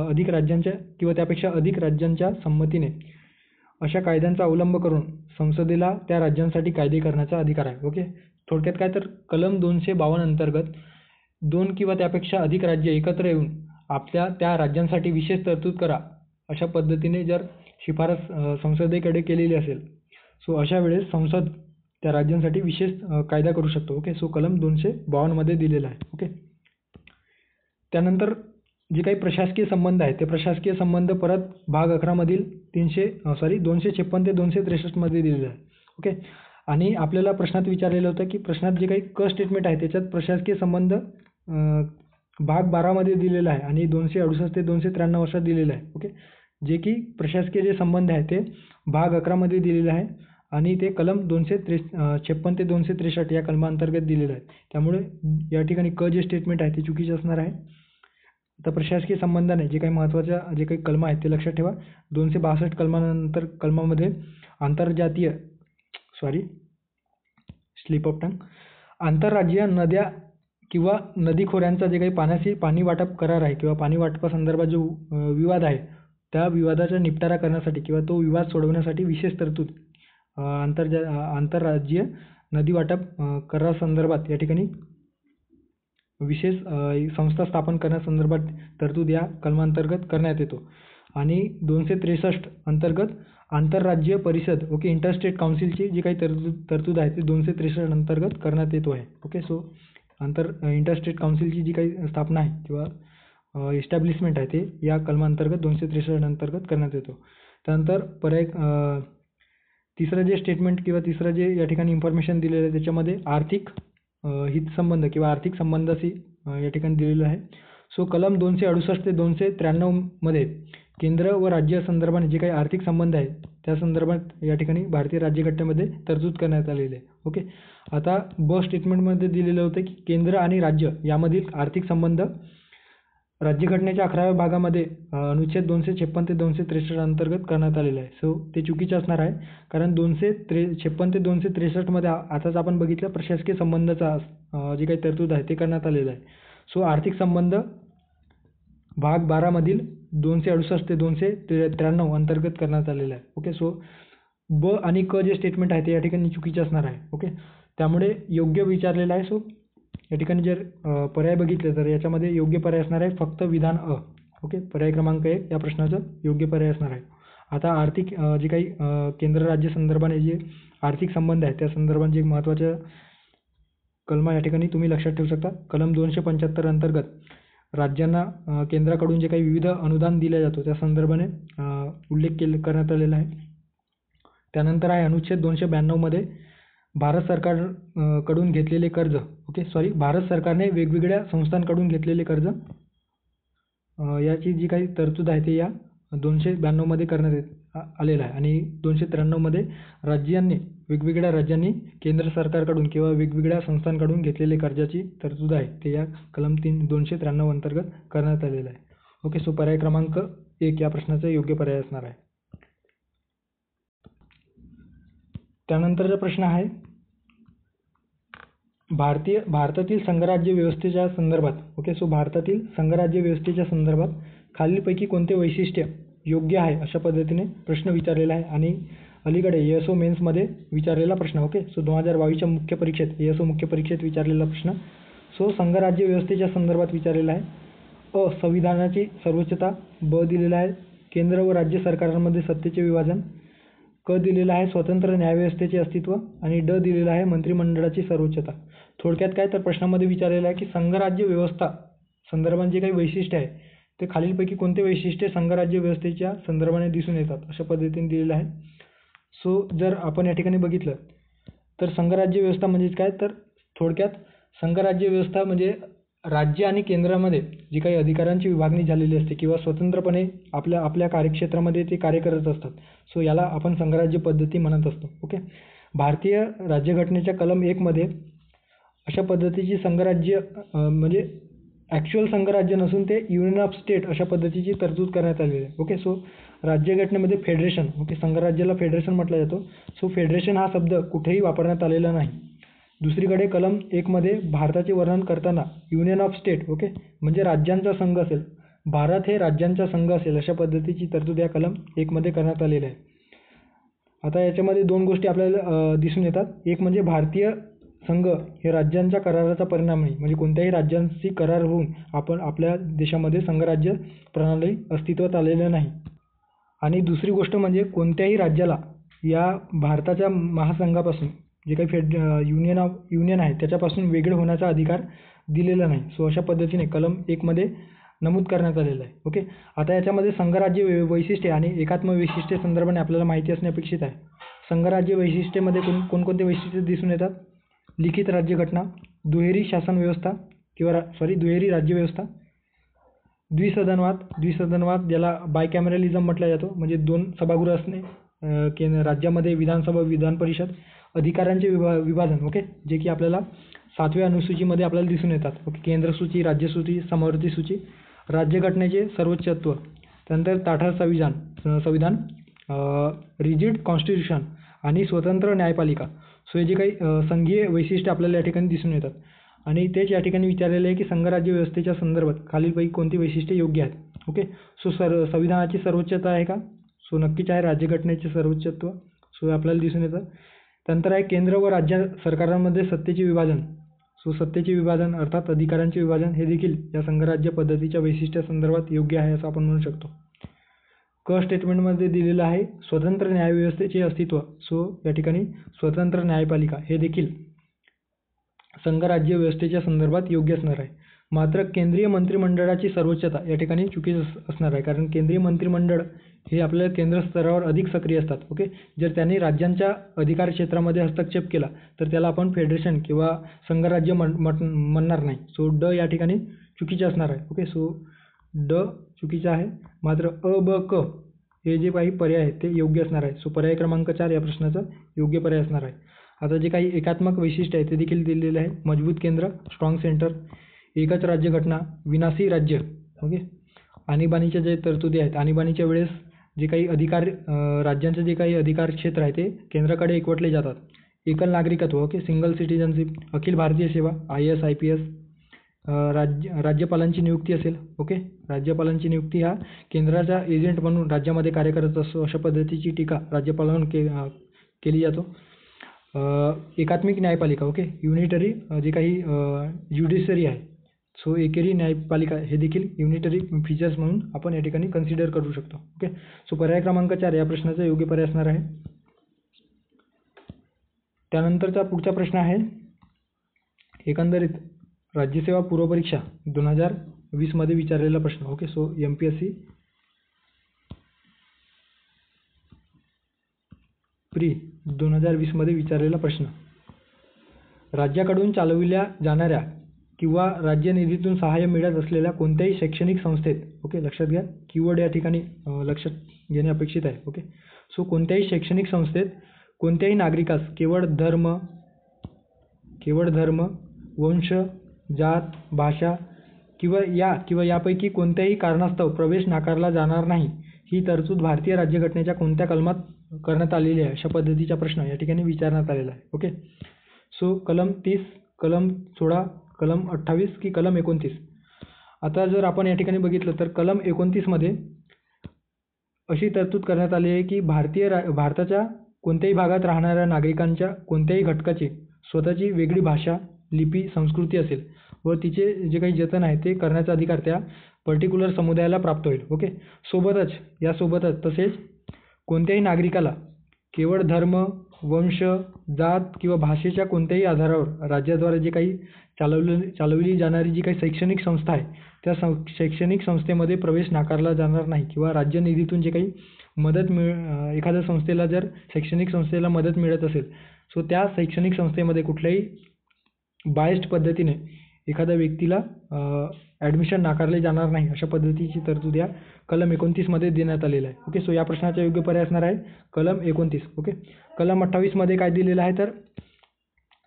अधिक राज्यांच्या किंवा त्यापेक्षा अधिक राज्यांच्या संमतीने अशा कायद्यांचा अवलंब करून संसदेला त्या राज्यांसाठी कायदे करण्याचा अधिकार आहे. ओके, थोडक्यात काय तर कलम 252 अंतर्गत 2 किंवा त्यापेक्षा अधिक राज्य एकत्र येऊन आपल्या त्या राज्यांसाठी विशेष तरतूद करा अशा पद्धतीने जर शिफारस संसदेकडे केलेली असेल, सो अशा वेळेस संसद त्या राज्यांसाठी विशेष कायदा करू शकतो. ओके, सो कलम 252 मध्ये दिलेला आहे. ओके, त्यानंतर जे काही प्रशासकीय संबंध आहेत ते प्रशासकीय संबंध परत भाग 11 मधील 256 ते 263 मध्ये दिलेलं आहे. ओके, आणि आपल्याला प्रश्नात विचारलेलं होतं की प्रश्नात जे काही क स्टेटमेंट आहे त्याच्यात प्रशासकीय संबंध भाग 12 मध्ये दिलेला आहे आणि 268 ते 293 वर्षात दिलेलं आहे. ओके, जे की प्रशासकीय जे संबंध आहे ते भाग 11 मध्ये दिलेले आहे आणि ते कलम 256 ते 263 या कलमांतर्गत दिलेलं आहे. त्यामुळे या ठिकाणी क जे स्टेटमेंट आहे ते चुकीचे असणार आहे. आता प्रशासकीय संबंधाने जे काही महत्त्वाच्या जे काही कलम आहेत ते लक्षात ठेवा. 262 कलमामध्ये आंतरराज्यीय नद्या किंवा नदी खोऱ्यांचा जे काही पाणी वाटप करार आहे किंवा पाणी वाटपासंदर्भात जो विवाद आहे त्या विवादाचा निपटारा करण्यासाठी किंवा तो विवाद सोडवण्यासाठी विशेष तरतूद आंतरराज्यीय नदी वाटप करारासंदर्भात या ठिकाणी विशेष संस्था स्थापन करण्यासंदर्भात तरतूद या कलमांतर्गत करण्यात येतो. आणि 263 अंतर्गत आंतरराज्य परिषद ओके इंटरस्टेट काउन्सिलची जी काही तरतूद आहे ती 263 अंतर्गत करण्यात येतो आहे. ओके, सो इंटरस्टेट काउन्सिलची जी काही स्थापना आहे किंवा इस्टॅब्लिशमेंट आहे ते या कलमांतर्गत 263 अंतर्गत करण्यात येतो. त्यानंतर तिसरं जे स्टेटमेंट किंवा तिसरं जे या ठिकाणी इन्फॉर्मेशन दिलेलं आहे त्याच्यामध्ये आर्थिक हितसंबंध किंवा आर्थिक संबंधाशी या ठिकाणी दिलेलं आहे. सो कलम 268 ते 293 मध्ये केंद्र व राज्य संदर्भाने जे काही आर्थिक संबंध आहे त्या संदर्भात या ठिकाणी भारतीय राज्यघटनेमध्ये तरतूद करण्यात आलेली आहे. ओके, आता ब स्टेटमेंटमध्ये दिलेलं होतं की केंद्र आणि राज्य यामधील आर्थिक संबंध राज्यघटनेच्या 11व्या भागामध्ये अनुच्छेद 256 ते 263 अंतर्गत करण्यात आलेलं आहे. सो ते चुकीचे असणार आहे कारण 256 ते 263 मध्ये आताच आपण बघितलं प्रशासकीय संबंधाचा जे काही तरतूद आहे ते करण्यात आलेलं आहे. सो आर्थिक संबंध भाग 12 मधील 268 ते 293 अंतर्गत करण्यात आलेलं आहे. ओके, सो ब आणि क जे स्टेटमेंट आहे ते या ठिकाणी चुकीचे असणार आहे. ओके, त्यामुळे योग्य विचारलेलं आहे. सो या ठिकाणी जर पर्याय बघितले तर याच्यामध्ये योग्य पर्याय असणार आहे फक्त विधान अ. ओके, पर्याय क्रमांक 1 या प्रश्नाचं योग्य पर्याय असणार आहे. आता आर्थिक जे काही केंद्र राज्य संदर्भाने जे आर्थिक संबंध आहे त्या संदर्भात जे महत्त्वाच्या कलम या ठिकाणी तुम्ही लक्षात ठेवू शकता. कलम 275 अंतर्गत राज्यांना केंद्राकडून जे काही विविध अनुदान दिले जातो त्या संदर्भाने उल्लेख करण्यात आलेला आहे. त्यानंतर आहे अनुच्छेद 292 मध्ये भारत सरकारकडून घेतलेले कर्ज. भारत सरकारने वेगवेगळ्या संस्थांकडून घेतलेले कर्ज याची जी काही तरतूद आहे ते या 292 मध्ये करण्यात आलेलं आहे आणि 293 मध्ये वेगवेगळ्या राज्यांनी केंद्र सरकारकडून किंवा वेगवेगळ्या संस्थांकडून घेतलेले कर्जाची तरतूद आहे ते या कलम 293 अंतर्गत करण्यात आलेलं आहे. ओके, सो पर्याय क्रमांक 1 या प्रश्नाचा योग्य पर्याय असणार आहे. त्यानंतरचा प्रश्न आहे भारतातील संघराज्य व्यवस्थेच्या संदर्भात. ओके, सो भारतातील संघराज्य व्यवस्थेच्या संदर्भात खालीलपैकी कोणते वैशिष्ट्य योग्य आहे अशा पद्धतीने प्रश्न विचारलेला आहे आणि अलीकडे एएसओ मेन्समध्ये विचारलेला प्रश्न. ओके, सो 2022च्या मुख्य परीक्षेत एएसओ मुख्य परीक्षेत विचारलेला प्रश्न. सो संघराज्य व्यवस्थेच्या संदर्भात विचारलेला आहे. अ संविधानाची सर्वोच्चता. ब दिलेला आहे केंद्र व राज्य सरकारांमध्ये सत्तेचे विभाजन. क दिलेला आहे स्वतंत्र न्यायव्यवस्थेचे अस्तित्व आणि ड दिलेला आहे मंत्रिमंडळाची सर्वोच्चता. थोडक्यात काय तर प्रश्नामध्ये विचारलेलं आहे की संघराज्य व्यवस्था संदर्भात जे काही वैशिष्ट्य आहे ते खालीलपैकी कोणते वैशिष्ट्य संघराज्य व्यवस्थेच्या संदर्भाने दिसून येतात अशा पद्धतीने दिलेलं आहे. सो जर आपण या ठिकाणी बघितलं तर संघराज्य व्यवस्था म्हणजे काय तर थोडक्यात संघराज्य व्यवस्था म्हणजे राज्य आणि केंद्रामध्ये जी काही अधिकारांची विभागणी झालेली असते किंवा स्वतंत्रपणे आपल्या कार्यक्षेत्रामध्ये ते कार्य करत असतात. सो याला आपण संघराज्य पद्धती म्हणत असतो. ओके, भारतीय राज्यघटनेच्या कलम 1 मध्ये अशा पद्धतीची संघराज्य म्हणजे ॲक्च्युअल संघराज्य नसून ते युनियन ऑफ स्टेट अशा पद्धतीची तरतूद करण्यात आलेली आहे. ओके, सो राज्यघटनेमध्ये फेडरेशन, ओके, संघराज्याला फेडरेशन म्हटलं जातो. सो फेडरेशन हा शब्द कुठेही वापरण्यात आलेला नाही. दुसरीकडे कलम 1 मध्ये भारताचे वर्णन करताना युनियन ऑफ स्टेट, ओके, म्हणजे राज्यांचा संघ असेल, भारत हे राज्यांचा संघ असेल अशा पद्धतीची तरतूद या कलम 1 मध्ये करण्यात आलेली आहे. आता याच्यामध्ये दोन गोष्टी आपल्याला दिसून येतात. एक म्हणजे भारतीय संघ हे राज्यांच्या कराराचा परिणाम नाही, म्हणजे कोणत्याही राज्यांशी करार होऊन आपण आपल्या देशामध्ये संघराज्य प्रणाली अस्तित्वात आलेलं नाही. आणि दुसरी गोष्ट म्हणजे कोणत्याही राज्याला या भारताच्या महासंघापासून जे काही युनियन आहे त्याच्यापासून वेगळे होण्याचा अधिकार दिलेला नाही. सो अशा पद्धतीने कलम 1 मध्ये नमूद करण्यात आलेलं आहे. ओके, आता याच्यामध्ये संघराज्य वैशिष्ट्ये आणि एकात्म वैशिष्ट्ये संदर्भाने आपल्याला माहिती असणे अपेक्षित आहे. संघराज्य वैशिष्ट्येमध्ये कोणकोणते वैशिष्ट्ये दिसून येतात? लिखित राज्यघटना, दुहेरी शासन व्यवस्था दुहेरी राज्यव्यवस्था, द्विसदनवाद ज्याला बायकॅमेरलिझम म्हटलं जातो, म्हणजे 2 सभागृह असणे, राज्यामध्ये विधानसभा, विधान परिषद, अधिकारांचे विभाजन, ओके, जे की आपल्याला 7व्या अनुसूचीमध्ये आपल्याला दिसून येतात. ओके, केंद्रसूची, राज्यसूची, समवर्ती सूची, राज्यघटनेचे सर्वोच्चत्व, त्यानंतर ताठर संविधान, रिजिड कॉन्स्टिट्यूशन आणि स्वतंत्र न्यायपालिका. सो हे जे काही संघीय वैशिष्ट्य आपल्याला या ठिकाणी दिसून येतात. आणि तेच या ठिकाणी विचारलेले आहे की संघराज्य व्यवस्थेच्या संदर्भात खालीलपैकी कोणती वैशिष्ट्ये योग्य आहेत. ओके, सो संविधानाची सर्वोच्चता आहे का? सो नक्कीच आहे. राज्यघटनेचे सर्वोच्चत्व, सो आपल्याला दिसून येतं. त्यानंतर आहे केंद्र व राज्य सरकारांमध्ये सत्तेचे विभाजन. सो सत्तेचे विभाजन अर्थात अधिकारांचे विभाजन हे देखील या संघराज्य पद्धतीच्या वैशिष्ट्यासंदर्भात योग्य आहे असं आपण म्हणू शकतो. क स्टेटमेंटमध्ये दिलेलं आहे स्वतंत्र न्यायव्यवस्थेचे अस्तित्व. सो या ठिकाणी स्वतंत्र न्यायपालिका हे देखील संघराज्य व्यवस्थेच्या संदर्भात योग्य असणार आहे. मात्र केंद्रीय मंत्रिमंडळाची सर्वोच्चता या ठिकाणी चुकीचं असणार आहे, कारण केंद्रीय मंत्रिमंडळ हे आपल्या केंद्र स्तरावर अधिक सक्रिय असतात. ओके, जर त्यांनी राज्यांच्या अधिकार क्षेत्रामध्ये हस्तक्षेप केला तर त्याला आपण फेडरेशन किंवा संघराज्य म्हणणार नाही. सो ड या ठिकाणी चुकीचे असणार आहे. ओके, सो ड चुकीचं आहे. मात्र अ, ब, क हे जे काही पर्याय आहेत ते योग्य असणार आहे. सो पर्याय क्रमांक 4 या प्रश्नाचा योग्य पर्याय असणार आहे. आता जे काही एकात्मक वैशिष्ट्य आहे ते देखील दिलेले आहे. मजबूत केंद्र, स्ट्रॉंग सेंटर, एकच राज्यघटना, विनाशी राज्य. ओके, आणीबाणीच्या जे तरतुदी आहेत, आणीबाणीच्या वेळेस जे काही अधिकार राज्यांचे जे काही अधिकार क्षेत्र आहे ते केंद्राकडे एकवटले जातात. एकल नागरिकत्व, okay, single citizenship, Akhil Bharatiya सेवा, IAS IPS, राज्यपालांची नियुक्ती असेल. ओके, राज्यपालांची नियुक्ती हा केंद्राचा एजंट म्हणून राज्यामध्ये कार्य करत असतो, अशा पद्धतीची टीका राज्यपालांवर केली जातो. एकात्मिक न्यायपालिका, ओके, युनिटरी जे काही ज्युडिशरी आहे, सो एकेरी न्यायपालिका हे देखील युनिटरी फीचर्स म्हणून आपण या ठिकाणी कन्सिडर करू शकतो. ओके, सो पर्याय क्रमांक 4 या प्रश्नाचा योग्य पर्याय असणार आहे. त्यानंतरचा पुढचा प्रश्न आहे एकंदरीत राज्यसेवा पूर्वपरीक्षा 2020 मध्ये विचारलेला प्रश्न. ओके, सो MPSC प्री 2020 मध्ये विचारलेला प्रश्न. राज्याकडून चालविल्या जाणाऱ्या किंवा राज्य निधीतून सहाय्य मिळत असलेल्या कोणत्याही शैक्षणिक संस्थेत, ओके, लक्षात घ्या, कीवर्ड या ठिकाणी लक्षात घेणे अपेक्षित आहे. ओके, सो कोणत्याही शैक्षणिक संस्थेत कोणत्याही नागरिकास केवळ धर्म, वंश, जात, भाषा किंवा यापैकी कोणत्याही कारणास्तव प्रवेश नाकारला जाणार नाही, ही तरतूद भारतीय राज्यघटनेच्या कोणत्या कलमात करण्यात आलेली आहे, अशा पद्धतीचा प्रश्न या ठिकाणी विचारण्यात आलेला आहे. ओके, सो कलम 30, कलम 16, कलम 28 की कलम 29. आता जर आपण या ठिकाणी बघितलं तर कलम 29 मध्ये अशी तरतूद करण्यात आली आहे की भारताच्या कोणत्याही भागात राहणाऱ्या नागरिकांच्या कोणत्याही घटकाची स्वतःची वेगळी भाषा, लिपी, संस्कृती असेल व तिचे जे काही जतन आहे ते करण्याचा अधिकार त्या पर्टिक्युलर समुदायाला प्राप्त होईल. ओके, यासोबतच तसेच कोणत्याही नागरिकाला केवळ धर्म, वंश, जात किंवा भाषेच्या कोणत्याही आधारावर राज्याद्वारे जे काही चालवली जाणारी जी काही शैक्षणिक संस्था आहे त्या शैक्षणिक संस्थेमध्ये प्रवेश नाकारला जाणार नाही, किंवा राज्य निधीतून जे काही मदत एखाद्या संस्थेला जर शैक्षणिक संस्थेला मदत मिळत असेल, सो त्या शैक्षणिक संस्थेमध्ये कुठल्याही बायस्ड पद्धतीने एखाद्या व्यक्तीला ॲडमिशन नाकारले जाणार नाही, अशा पद्धतीची तरतूद या कलम 29 मध्ये देण्यात आलेलं आहे. ओके, सो या प्रश्नाचा योग्य पर्याय असणार आहे कलम 29. ओके, कलम 28 मध्ये काय दिलेलं आहे तर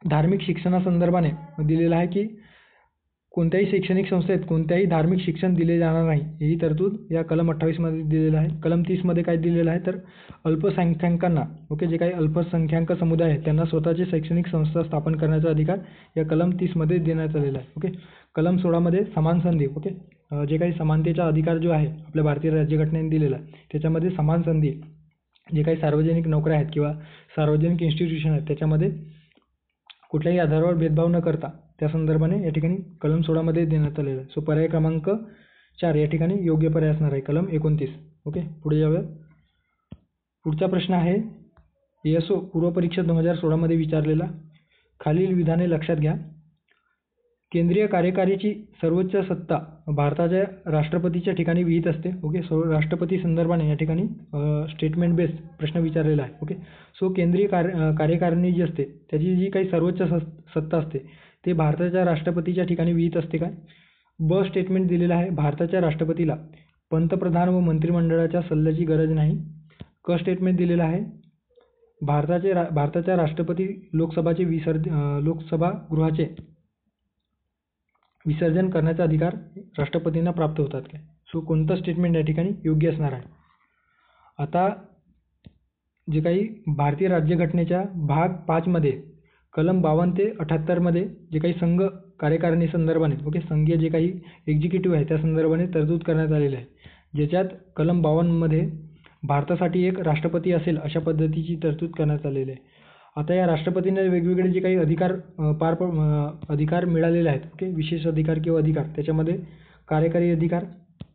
धार्मिक शिक्षणासंदर्भाने दिलेलं आहे की कोणत्याही शैक्षणिक संस्थेत कोणत्याही धार्मिक शिक्षण दिले जाणार नाही, ही तरतूद या कलम 28मध्ये दिलेलं आहे. कलम 30मध्ये काय दिलेलं आहे तर अल्पसंख्याकांना ओके जे काही अल्पसंख्याक समुदाय आहेत त्यांना स्वतःची शैक्षणिक संस्था स्थापन करण्याचा अधिकार या कलम 30मध्ये देण्यात आलेला आहे. ओके. कलम 16मध्ये समान संधी ओके जे काही समानतेचा अधिकार जो आहे आपल्या भारतीय राज्यघटनेने दिलेला आहे त्याच्यामध्ये समान संधी जे काही सार्वजनिक नोकऱ्या आहेत किंवा सार्वजनिक इन्स्टिट्यूशन आहेत त्याच्यामध्ये कुठल्याही आधारावर भेदभाव न करता त्या संदर्भाने या ठिकाणी कलम 16मध्ये देण्यात आलेलं आहे. सो पर्याय क्रमांक 4 या ठिकाणी योग्य पर्याय असणार आहे कलम 29. ओके. पुढे जाऊया. पुढचा प्रश्न आहे ESO पूर्वपरीक्षा 2016मध्ये विचारलेला. खालील विधाने लक्षात घ्या. केंद्रीय कार्यकारीची सर्वोच्च सत्ता भारताच्या राष्ट्रपतीच्या ठिकाणी विहित असते. ओके. सो राष्ट्रपती संदर्भाने या ठिकाणी स्टेटमेंट बेस्ड प्रश्न विचारलेला आहे. ओके. सो केंद्रीय कार्यकारिणी जी असते त्याची जी काही सर्वोच्च सत्ता असते ते भारताच्या राष्ट्रपतीच्या ठिकाणी विहित असते काय. ब स्टेटमेंट दिलेलं आहे भारताच्या राष्ट्रपतीला पंतप्रधान व मंत्रिमंडळाच्या सल्ल्याची गरज नाही. क स्टेटमेंट दिलेलं आहे भारताच्या राष्ट्रपती लोकसभा गृहाचे विसर्जन करण्याचा अधिकार राष्ट्रपतींना प्राप्त होतात काय. सो कोणतं स्टेटमेंट या ठिकाणी योग्य असणार आहे. आता जे काही भारतीय राज्यघटनेच्या भाग 5मध्ये कलम 52 ते 78मध्ये जे काही संघ कार्यकारिणी संदर्भाने ओके संघीय जे काही एक्झिक्युटिव्ह आहे त्या संदर्भाने तरतूद करण्यात आलेली आहे. ज्याच्यात कलम 52मध्ये भारतासाठी एक राष्ट्रपती असेल अशा पद्धतीची तरतूद करण्यात आलेली आहे. आता या राष्ट्रपतींना वेगवेगळे जे काही अधिकार मिळालेले आहेत ओके विशेष अधिकार किंवा अधिकार त्याच्यामध्ये कार्यकारी अधिकार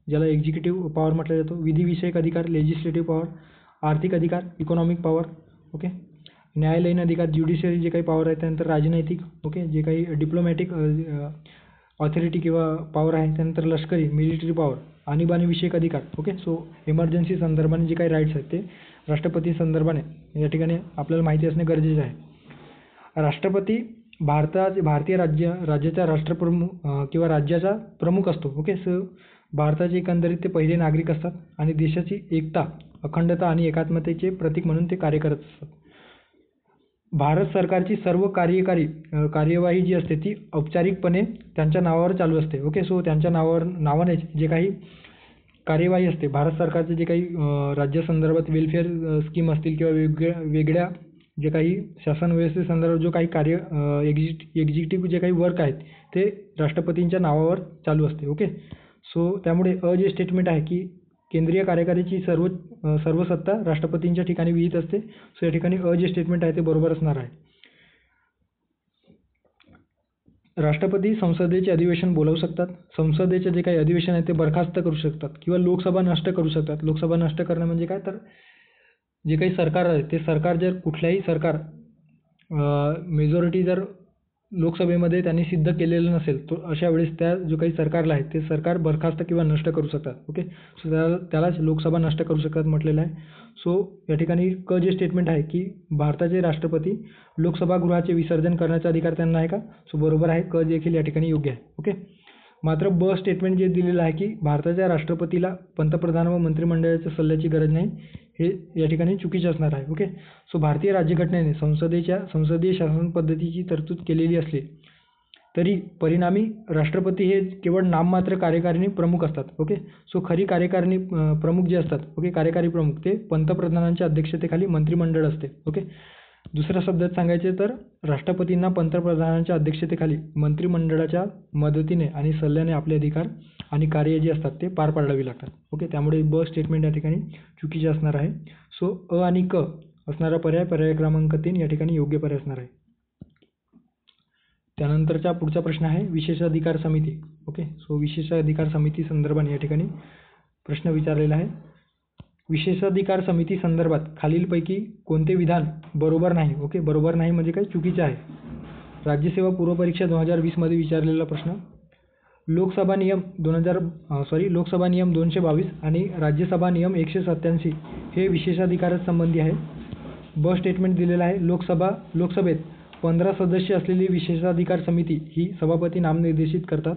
ज्याला एक्झिक्युटिव्ह पॉवर म्हटलं जातो, विधिविषयक अधिकार लेजिस्लेटिव्ह पॉवर, आर्थिक अधिकार इकॉनॉमिक पॉवर ओके, न्यायालयीन अधिकार ज्युडिशियरी जे काही पॉवर आहे, त्यानंतर राजनैतिक ओके जे काही डिप्लोमॅटिक ऑथॉरिटी किंवा पॉवर आहे, त्यानंतर लष्करी मिलिटरी पॉवर, आणीबाणीविषयक अधिकार ओके. सो इमर्जन्सी संदर्भाने जे काही राईट्स आहेत ते राष्ट्रपती संदर्भाने या ठिकाणी आपल्याला माहिती असणे गरजेचे आहे. राष्ट्रपती भारतीय राज्याचा राष्ट्रप्रमुख किंवा राज्याचा प्रमुख असतो ओके. सो भारताचे एकंदरीत ते पहिले नागरिक असतात आणि देशाची एकता अखंडता आणि एकात्मतेचे प्रतीक म्हणून ते कार्य करत असतात. भारत सरकारची सर्व कार्यवाही जी असते ती औपचारिकपणे त्यांच्या नावावर चालू असते ओके. सो त्यांच्या नावाने जे काही कार्यवाही असते भारत सरकारचे जे काही राज्यासंदर्भात वेलफेअर स्कीम असतील किंवा वेगळ्या जे काही शासन व्यवस्थेसंदर्भात जो काही कार्य एक्झिक्युटिव्ह जे काही वर्क आहेत ते राष्ट्रपतींच्या नावावर चालू असते ओके. सो त्यामुळे जे स्टेटमेंट आहे की केंद्रीय कार्यकारीची सर्व सत्ता राष्ट्रपतींच्या ठिकाणी विहित असते. सो या ठिकाणी जे स्टेटमेंट आहे ते बरोबर असणार आहे. राष्ट्रपती संसदेचे अधिवेशन बोलवू शकतात. संसदेचे जे काही अधिवेशन आहे ते बरखास्त करू शकतात किंवा लोकसभा नष्ट करू शकतात. लोकसभा नष्ट करणं म्हणजे काय तर जे काही सरकार आहे ते सरकार जर कुठल्याही सरकार मेजॉरिटी जर लोकसभेमध्ये त्यांनी सिद्ध केलेलं नसेल तर अशा वेळेस त्या जो काही सरकारला आहे ते सरकार बरखास्त किंवा नष्ट करू शकतात ओके. सो त्यालाच लोकसभा नष्ट करू शकतात म्हटलेलं आहे. सो या ठिकाणी जे स्टेटमेंट आहे की भारताचे राष्ट्रपती लोकसभा गृहाचे विसर्जन करण्याचा अधिकार त्यांना आहे का. सो बरोबर आहे देखील या ठिकाणी योग्य आहे ओके. मात्र ब स्टेटमेंट जे दिलेलं आहे की भारताच्या राष्ट्रपतीला पंतप्रधान व मंत्रिमंडळाच्या सल्ल्याची गरज नाही हे या ठिकाणी चुकीचे असणार आहे ओके. सो भारतीय राज्यघटनेने संसदीय शासन पद्धतीची तरतूद केलेली असली तरी परिणामी राष्ट्रपती हे केवळ नाममात्र कार्यकारिणी प्रमुख असतात ओके. सो खरी कार्यकारिणी प्रमुख जे असतात ओके कार्यकारी प्रमुख ते पंतप्रधानांच्या अध्यक्षतेखाली मंत्रिमंडळ असते ओके. दुसऱ्या शब्दात सांगायचे तर राष्ट्रपतींना पंतप्रधानांच्या अध्यक्षतेखाली मंत्रिमंडळाच्या मदतीने आणि सल्ल्याने आपले अधिकार आणि कार्य जे असतात ते पार पाडावी लागतात ओके. त्यामुळे ब स्टेटमेंट या ठिकाणी चुकीचे असणार आहे. सो आणि क असणारा पर्याय क्रमांक 3 या ठिकाणी योग्य पर्याय असणार आहे. त्यानंतरचा पुढचा प्रश्न आहे विशेषाधिकार समिती ओके. सो विशेषाधिकार समिती संदर्भाने या ठिकाणी प्रश्न विचारलेला आहे. विशेषाधिकार समिती संदर्भात खालीलपैकी कोणते विधान बरोबर नाही ओके. बरोबर नाही म्हणजे काय चुकीचे आहे. राज्यसेवा पूर्वपरीक्षा 2020मध्ये विचारलेला प्रश्न. लोकसभा नियम 222 आणि राज्यसभा नियम 187 हे विशेषाधिकारासंबंधी आहे. ब स्टेटमेंट दिलेलं आहे लोकसभेत 15 सदस्य असलेली विशेषाधिकार समिती ही सभापती नामनिर्देशित करतात.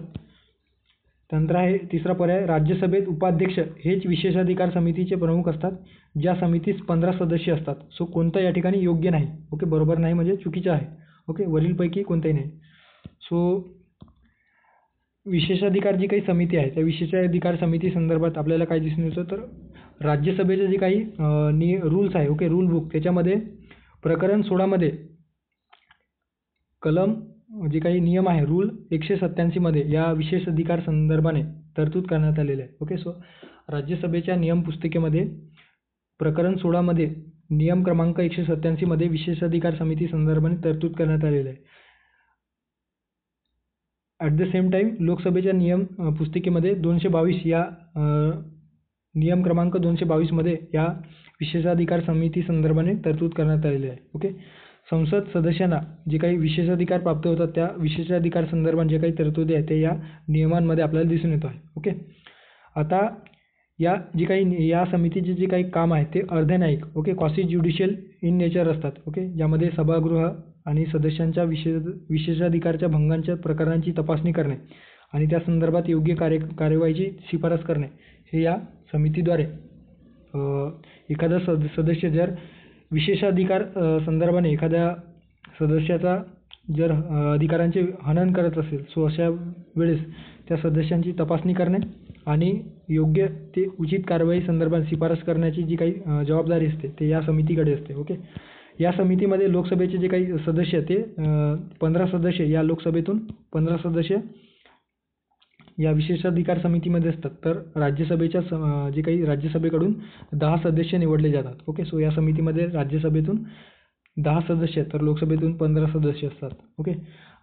त्यानंतर आहे तिसरा पर्याय राज्यसभेत उपाध्यक्ष हेच विशेषाधिकार समितीचे प्रमुख असतात ज्या समितीस 15 सदस्य असतात. सो कोणतं या ठिकाणी योग्य नाही ओके. बरोबर नाही म्हणजे चुकीचं आहे ओके. वरीलपैकी कोणतेही नाही. सो विशेषाधिकार जी काही समिती आहे त्या विशेषाधिकार समिती संदर्भात आपल्याला काय दिसून येतं तर राज्यसभेचे जे काही रूल्स आहे ओके रूल बुक त्याच्यामध्ये प्रकरण 16 मध्ये कलम जे काही नियम आहे रूल 187 मध्ये या विशेष अधिकार संदर्भाने तरतूद करण्यात आलेले आहे. ओके सो राज्यसभेच्या नियम पुस्तिकेमध्ये प्रकरण 16 मध्ये नियम क्रमांक 187 मध्ये विशेषाधिकार समिती संदर्भाने तरतूद करण्यात आलेले आहे. ॲट द सेम टाईम लोकसभेच्या नियम पुस्तिकेमध्ये 222 या नियम क्रमांक 222 मध्ये या विशेषाधिकार समिती संदर्भाने तरतूद करण्यात आलेली आहे. ओके संसद सदस्यांना जे काही विशेषाधिकार प्राप्त होतात त्या विशेषाधिकार संदर्भात जे काही तरतुदी आहेत ते या नियमांमध्ये आपल्याला दिसून येतो आहे. ओके आता या समितीचे जे काही काम आहे ते अर्धन्यायिक okay quasi judicial in nature असतात. ओके ज्यामध्ये सभागृह आणि सदस्यांच्या विशेषाधिकारच्या भंगांच्या प्रकरणांची तपासणी करणे आणि त्या संदर्भात योग्य कार्यवाहीची शिफारस करणे हे या समितीद्वारे एखादा सदस्य जर विशेषाधिकार संदर्भाने एखाद्या सदस्याचा जर अधिकारांचे हनन करत असेल सो अशा वेळेस त्या सदस्यांची तपासणी करणे आणि योग्य ते उचित कारवाई संदर्भात शिफारस करण्याची जी काही जबाबदारी असते ते या समितीकडे असते. ओके या समितीमध्ये लोकसभेचे जे काही सदस्य ते 15 सदस्य या लोकसभेतून 15 सदस्य या विशेषाधिकार समितीमध्ये असतात तर राज्यसभेच्या जे काही राज्यसभेकडून 10 सदस्य निवडले जातात. ओके सो या समितीमध्ये राज्यसभेतून 10 सदस्य तर लोकसभेतून 15 सदस्य असतात. ओके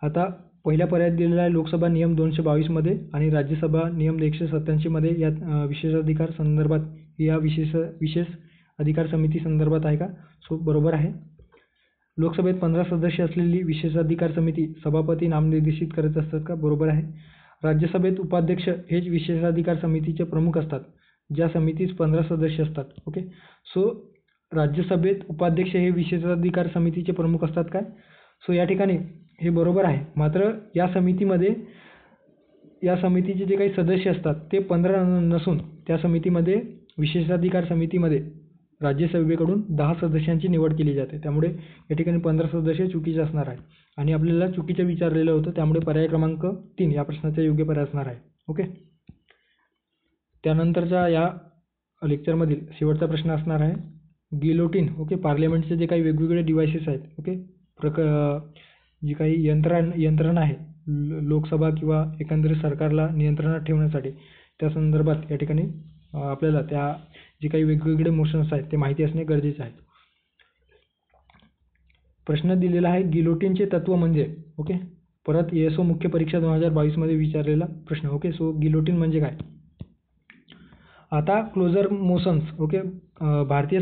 आता पहिल्या पर्यायात दिलेला आहे लोकसभा नियम 222 मध्ये आणि राज्यसभा नियम 187 मध्ये या विशेषाधिकार संदर्भात या विशेष अधिकार समिती संदर्भात आहे का? सो बरोबर आहे. लोकसभेत 15 सदस्य असलेली विशेषाधिकार समिती सभापती नामनिर्देशित करत असतात का? बरोबर आहे. राज्यसभेत उपाध्यक्ष हेच विशेषाधिकार समितीचे प्रमुख असतात. ज्या समितीस 15 सदस्य असतात. ओके सो राज्यसभेत उपाध्यक्ष हे विशेषाधिकार समितीचे प्रमुख असतात काय? सो या ठिकाणी हे बरोबर आहे. मात्र या समितीचे जे काही सदस्य असतात ते 15 नसून त्या समितीमध्ये विशेषाधिकार समितीमध्ये राज्यसभेकडून 10 सदस्यांची निवड केली जाते. त्यामुळे या ठिकाणी 15 सदस्य चुकीचे असणार आहे आणि आपल्याला चुकीचं विचारलेलं होतं त्यामुळे पर्याय क्रमांक 3 या प्रश्नाचा योग्य पर्याय असणार आहे. ओके त्यानंतरच्या या लेक्चरमधील शेवटचा प्रश्न असणार आहे गिलोटिन. ओके पार्लमेंटचे जे काही वेगवेगळे डिव्हाइसेस आहेत ओके जी काही यंत्रणा आहे लोकसभा किंवा एकंदरीत सरकारला नियंत्रणात ठेवण्यासाठी त्या संदर्भात या ठिकाणी आपल्याला त्या जे काही वेगवेगळे मोशन्स आहेत ते माहिती असणे गरजेचे आहे. प्रश्न दिलेला आहे गिलोटिनचे तत्व म्हणजे ओके परत ESO मुख्य परीक्षा 2022 मध्ये विचारलेला प्रश्न. ओके सो गिलोटिन म्हणजे काय? आता क्लोजर मोशन्स ओके भारतीय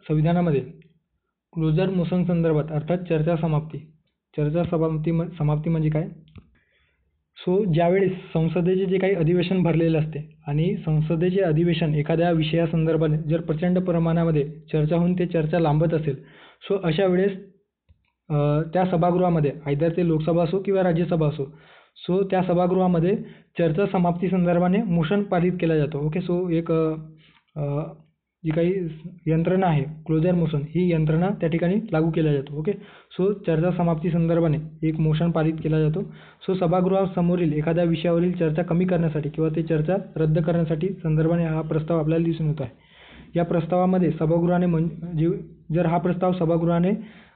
संविधानामध्ये क्लोजर मोशन संदर्भात अर्थात चर्चा समाप्ती म्हणजे काय? सो ज्यावेळेस संसदेचे जे काही अधिवेशन भरलेले असते आणि संसदेचे अधिवेशन एखाद्या विषयासंदर्भाने जर प्रचंड प्रमाणामध्ये चर्चा होऊन ते चर्चा लांबत असेल सो अशा वेळेस त्या सभागृहामध्ये आयदर ते लोकसभा असो किंवा राज्यसभा असो सो त्या सभागृहामध्ये चर्चा समाप्ती संदर्भाने मोशन पारित केला जातो. ओके सो एक जी काही यंत्रणा आहे क्लोजर मोशन ही यंत्रणा त्या ठिकाणी लागू केला जातो. ओके सो चर्चा समाप्ती संदर्भाने एक मोशन पारित केला जातो. सो सभागृहासमोरील एखाद्या विषयावरील चर्चा कमी करण्यासाठी किंवा ते चर्चा रद्द करण्यासाठी संदर्भाने हा प्रस्ताव आपल्याला दिसून येतो आहे. या प्रस्तावामध्ये सभागृहाने जर हा प्रस्ताव सभागृहाने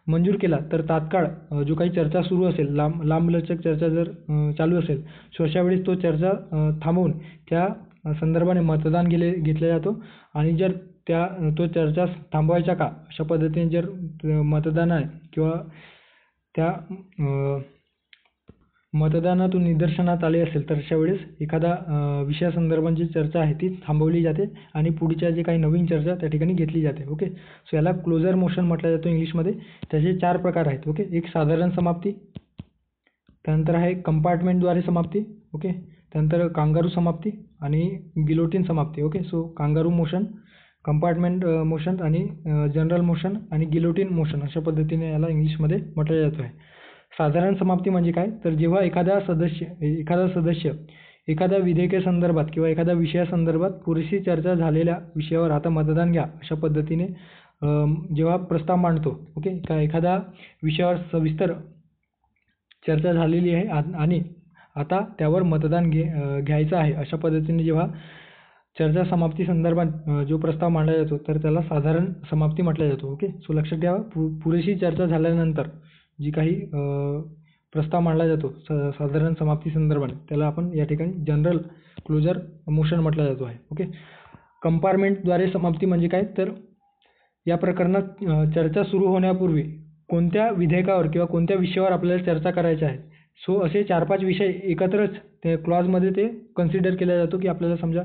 मंजूर केला तर तात्काळ जो काही चर्चा सुरू असेल लांबलचक चर्चा जर चालू असेल सो अशा वेळेस तो चर्चा थांबवून त्या संदर्भाने मतदान घेतलं जातो आणि जर तो चर्चा थांबवायचा का अशा पद्धतीने जर मतदान आहे किंवा त्या मतदानातून निदर्शनात आले असेल तर अशा वेळेस एखादा विषयासंदर्भात जी चर्चा आहे ती थांबवली जाते आणि पुढच्या जे काही नवीन चर्चा त्या ठिकाणी घेतली जाते. ओके सो याला क्लोजर मोशन म्हटलं जातं इंग्लिशमध्ये. त्याचे 4 प्रकार आहेत. ओके एक साधारण समाप्ती, त्यानंतर आहे कंपार्टमेंटद्वारे समाप्ती. ओके त्यानंतर कांगारू समाप्ती आणि गिलोटिन समाप्ती. Okay so kangaroo motion, compartment motion आणि जनरल मोशन आणि गिलोटिन मोशन अशा पद्धतीने याला इंग्लिशमध्ये म्हटलं जातं आहे. साधारण समाप्ती म्हणजे काय तर जेव्हा एखादा सदस्य एखाद्या विधेयकासंदर्भात किंवा एखाद्या विषयासंदर्भात पुरेशी चर्चा झालेल्या विषयावर आता मतदान घ्या अशा पद्धतीने जेव्हा प्रस्ताव मांडतो ओके एखाद्या विषयावर सविस्तर चर्चा झालेली आहे आणि आता त्यावर मतदान घ्यायचं आहे. अशा पद्धतीने जेव्हा चर्चा समाप्ती संदर्भात जो प्रस्ताव मांडला जातो तर त्याला साधारण समाप्ती म्हटलं जातो. ओके. सो लक्षात ठेवा, पुरेशी चर्चा झाल्यानंतर जी काही प्रस्ताव मांडला जातो साधारण समाप्ती संदर्भात त्याला आपण या ठिकाणी जनरल क्लोजर मोशन म्हटलं जातो आहे. ओके. कंपार्टमेंटद्वारे समाप्ती म्हणजे काय, तर या प्रकरणात चर्चा सुरू होण्यापूर्वी कोणत्या विधेयकावर किंवा कोणत्या विषयावर आपल्याला चर्चा करायची आहे. सो असे 4-5 विषय एकत्रच ते क्लॉजमध्ये ते कन्सिडर केला जातो की आपल्याला समजा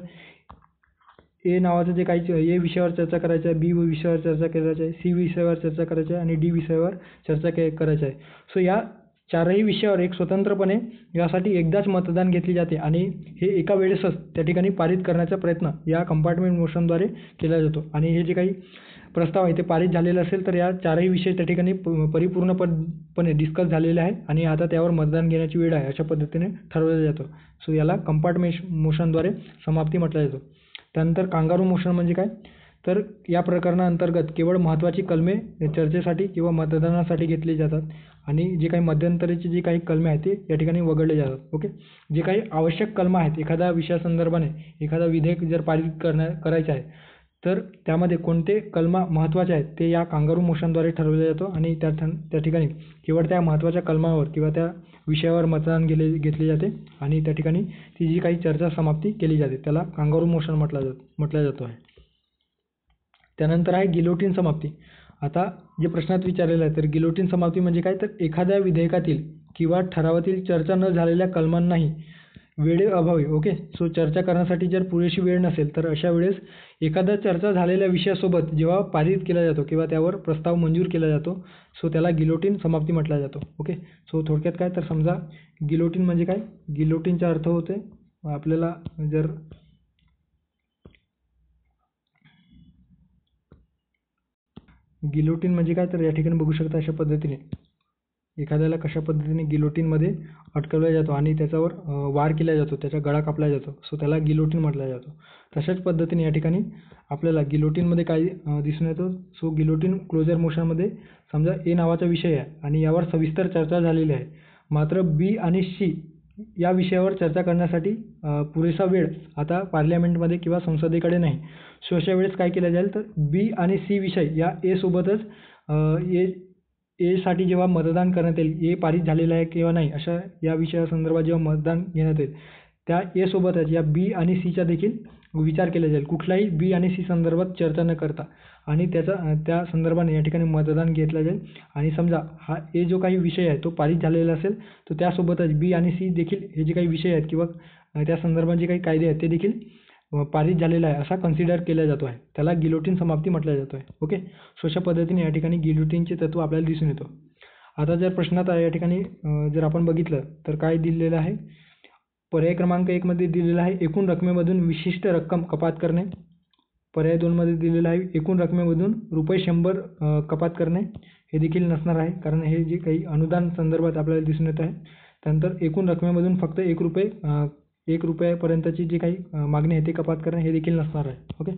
ए नावाचं जे काही ए विषयावर चर्चा करायची आहे, बी विषयावर चर्चा करायची आहे, सी विषयावर चर्चा करायची आहे आणि डी विषयावर चर्चा करायची आहे. सो या 4ही विषयावर एक स्वतंत्रपणे यासाठी एकदाच मतदान घेतले जाते आणि हे एका वेळेसच त्या ठिकाणी पारित करण्याचा प्रयत्न या कंपार्टमेंट मोशनद्वारे केला जातो. आणि हे जे काही प्रस्ताव आहे ते पारित झालेलं असेल तर या 4ही विषय त्या ठिकाणी परिपूर्णपणे डिस्कस झालेले आहे आणि आता त्यावर मतदान घेण्याची वेळ आहे अशा पद्धतीने ठरवलं जातं. सो याला कंपार्टमेंट मोशनद्वारे समाप्ती म्हटलं जातं. त्यानंतर कांगारू मोशन म्हणजे काय, तर या प्रकरणाअंतर्गत केवळ महत्त्वाची कलमे चर्चेसाठी किंवा मतदानासाठी घेतली जातात आणि जे काही मध्यंतरीचे जे काही कलमे आहेत ते या ठिकाणी वगळले जातात. ओके. जे काही आवश्यक कलम आहेत एखाद्या विषयासंदर्भाने एखादा विधेयक जर पारित करायचं आहे तर त्यामध्ये कोणते कलमा महत्त्वाचे आहेत ते या कांगारू मोशनद्वारे ठरवले जातो आणि त्या ठिकाणी केवळ त्या महत्त्वाच्या कलमावर किंवा त्या विषयावर मतदान घेतले जाते आणि त्या ठिकाणी ती जी काही चर्चा समाप्ती केली जाते त्याला कांगारू मोशन म्हटलं जातो आहे. त्यानंतर आहे गिलोटीन समाप्ती. आता जे प्रश्नात विचारलेलं आहे तर गिलोटीन समाप्ती म्हणजे काय, तर एखाद्या विधेयकातील किंवा ठरावातील चर्चा न झालेल्या कलमांनाही वेळेअभावी ओके सो चर्चा करण्यासाठी जर पुरेशी वेळ नसेल तर अशा वेळेस एखादा चर्चा झालेल्या विषयासोबत जेव्हा पारित केला जातो किंवा त्यावर प्रस्ताव मंजूर केला जातो सो त्याला गिलोटीन समाप्ती म्हटला जातो. ओके. सो थोडक्यात काय, तर समजा गिलोटीन म्हणजे काय, गिलोटीनचा अर्थ होते आपल्याला जर गिलोटीन म्हणजे काय, तर या ठिकाणी बघू शकता अशा पद्धतीने एखाद्याला कशा पद्धतीने गिलोटीनमध्ये अटकवला जातो आणि त्याच्यावर वार केला जातो, त्याचा गळा कापला जातो. सो त्याला गिलोटीन म्हटलं जातो. तशाच पद्धतीने या ठिकाणी आपल्याला गिलोटीनमध्ये काय दिसून येतं, सो गिलोटीन क्लोजर मोशनमध्ये समजा ए नावाचा विषय आहे आणि यावर सविस्तर चर्चा झालेली आहे, मात्र बी आणि सी या विषयावर चर्चा करण्यासाठी पुरेसा वेळ आता पार्लमेंटमध्ये किंवा संसदेकडे नाही. सो अशा वेळेस काय केलं जाईल, तर बी आणि सी विषय या ए सोबतच एसाठी जेव्हा मतदान करण्यात येईल, ए पारित झालेला आहे किंवा नाही अशा या विषयासंदर्भात जेव्हा मतदान घेण्यात येईल त्या ए सोबतच या बी आणि सीचा देखील विचार केला जाईल, कुठलाही बी आणि सी संदर्भात चर्चा न करता आणि त्या संदर्भाने या ठिकाणी मतदान घेतलं जाईल. आणि समजा हा ए जो काही विषय आहे तो पारित झालेला असेल तर त्यासोबतच बी आणि सी देखील हे जे काही विषय आहेत किंवा त्या संदर्भात जे काही कायदे आहेत ते देखील पारित झालेला आहे असा कन्सिडर केला जातो आहे. त्याला गिलोटीन समाप्ती म्हटलं जातो आहे. ओके. सो अशा पद्धतीने या ठिकाणी गिलोटीनचे तत्व आपल्याला दिसून येतो. आता जर प्रश्नात या ठिकाणी जर आपण बघितलं तर काय दिलेलं आहे, पर्याय क्रमांक 1 मध्ये दिलेला आहे एकूण रकमेमधून विशिष्ट रक्कम कपात करणे. पर्याय 2 मध्ये दिलेलं आहे एकूण रकमेमधून ₹100 कपात करणे. हे देखील नसणार आहे कारण हे जे काही अनुदान संदर्भात आपल्याला दिसून येत आहे. त्यानंतर एकूण रकमेमधून फक्त ₹1पर्यंतची जी काही मागणी आहे ते कपात करणे हे देखील नसणार आहे. ओके.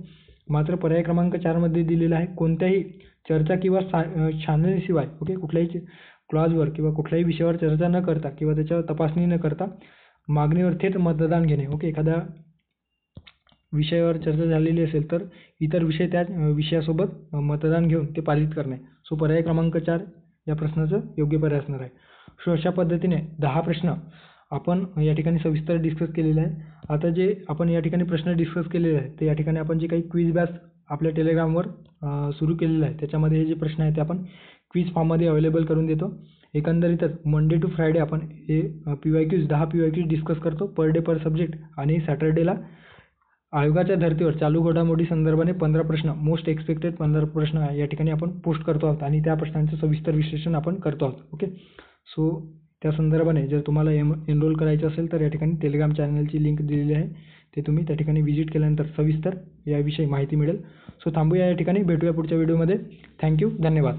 मात्र पर्याय क्रमांक 4 मध्ये दिलेला आहे कोणत्याही चर्चा किंवा छाननीशिवाय ओके कुठल्याही क्लॉजवर किंवा कुठल्याही विषयावर चर्चा न करता किंवा त्याच्यावर तपासणी न करता मागणीवर थेट मतदान घेणे. ओके. एखाद्या विषयावर चर्चा झालेली असेल तर इतर विषय त्या विषयासोबत मतदान घेऊन ते पारित करणे. सो पर्याय क्रमांक 4 या प्रश्नाचं योग्य पर्याय असणार आहे. सो अशा पद्धतीने 10 प्रश्न आपण या ठिकाणी सविस्तर डिस्कस केलेले आहे. आता जे आपण या ठिकाणी प्रश्न डिस्कस केलेले आहेत ते या ठिकाणी आपण जे काही क्विज बॅच आपल्या टेलिग्रामवर सुरू केलेलं आहे त्याच्यामध्ये हे जे प्रश्न आहेत ते आपण क्विज फॉर्ममध्ये अवेलेबल करून देतो. एकंदरीतच मंडे टू फ्रायडे आपण हे PYQs 10 PYQs डिस्कस करतो पर डे पर सब्जेक्ट आणि सॅटर्डेला आयोगाच्या धर्तीवर चालू घडामोडी संदर्भाने 15 प्रश्न मोस्ट एक्सपेक्टेड 15 प्रश्न या ठिकाणी आपण पोस्ट करतो आहोत आणि त्या प्रश्नांचं सविस्तर विश्लेषण आपण करतो आहोत. ओके. सो त्या संदर्भाने जर तुम्हाला एनरोल करायचं असेल तर या ठिकाणी टेलिग्राम चॅनलची लिंक दिलेली आहे, ते तुम्ही त्या ठिकाणी व्हिजिट केल्यानंतर सविस्तर याविषयी माहिती मिळेल. सो थांबूया या ठिकाणी, भेटूया पुढच्या व्हिडिओमध्ये. थँक्यू, धन्यवाद.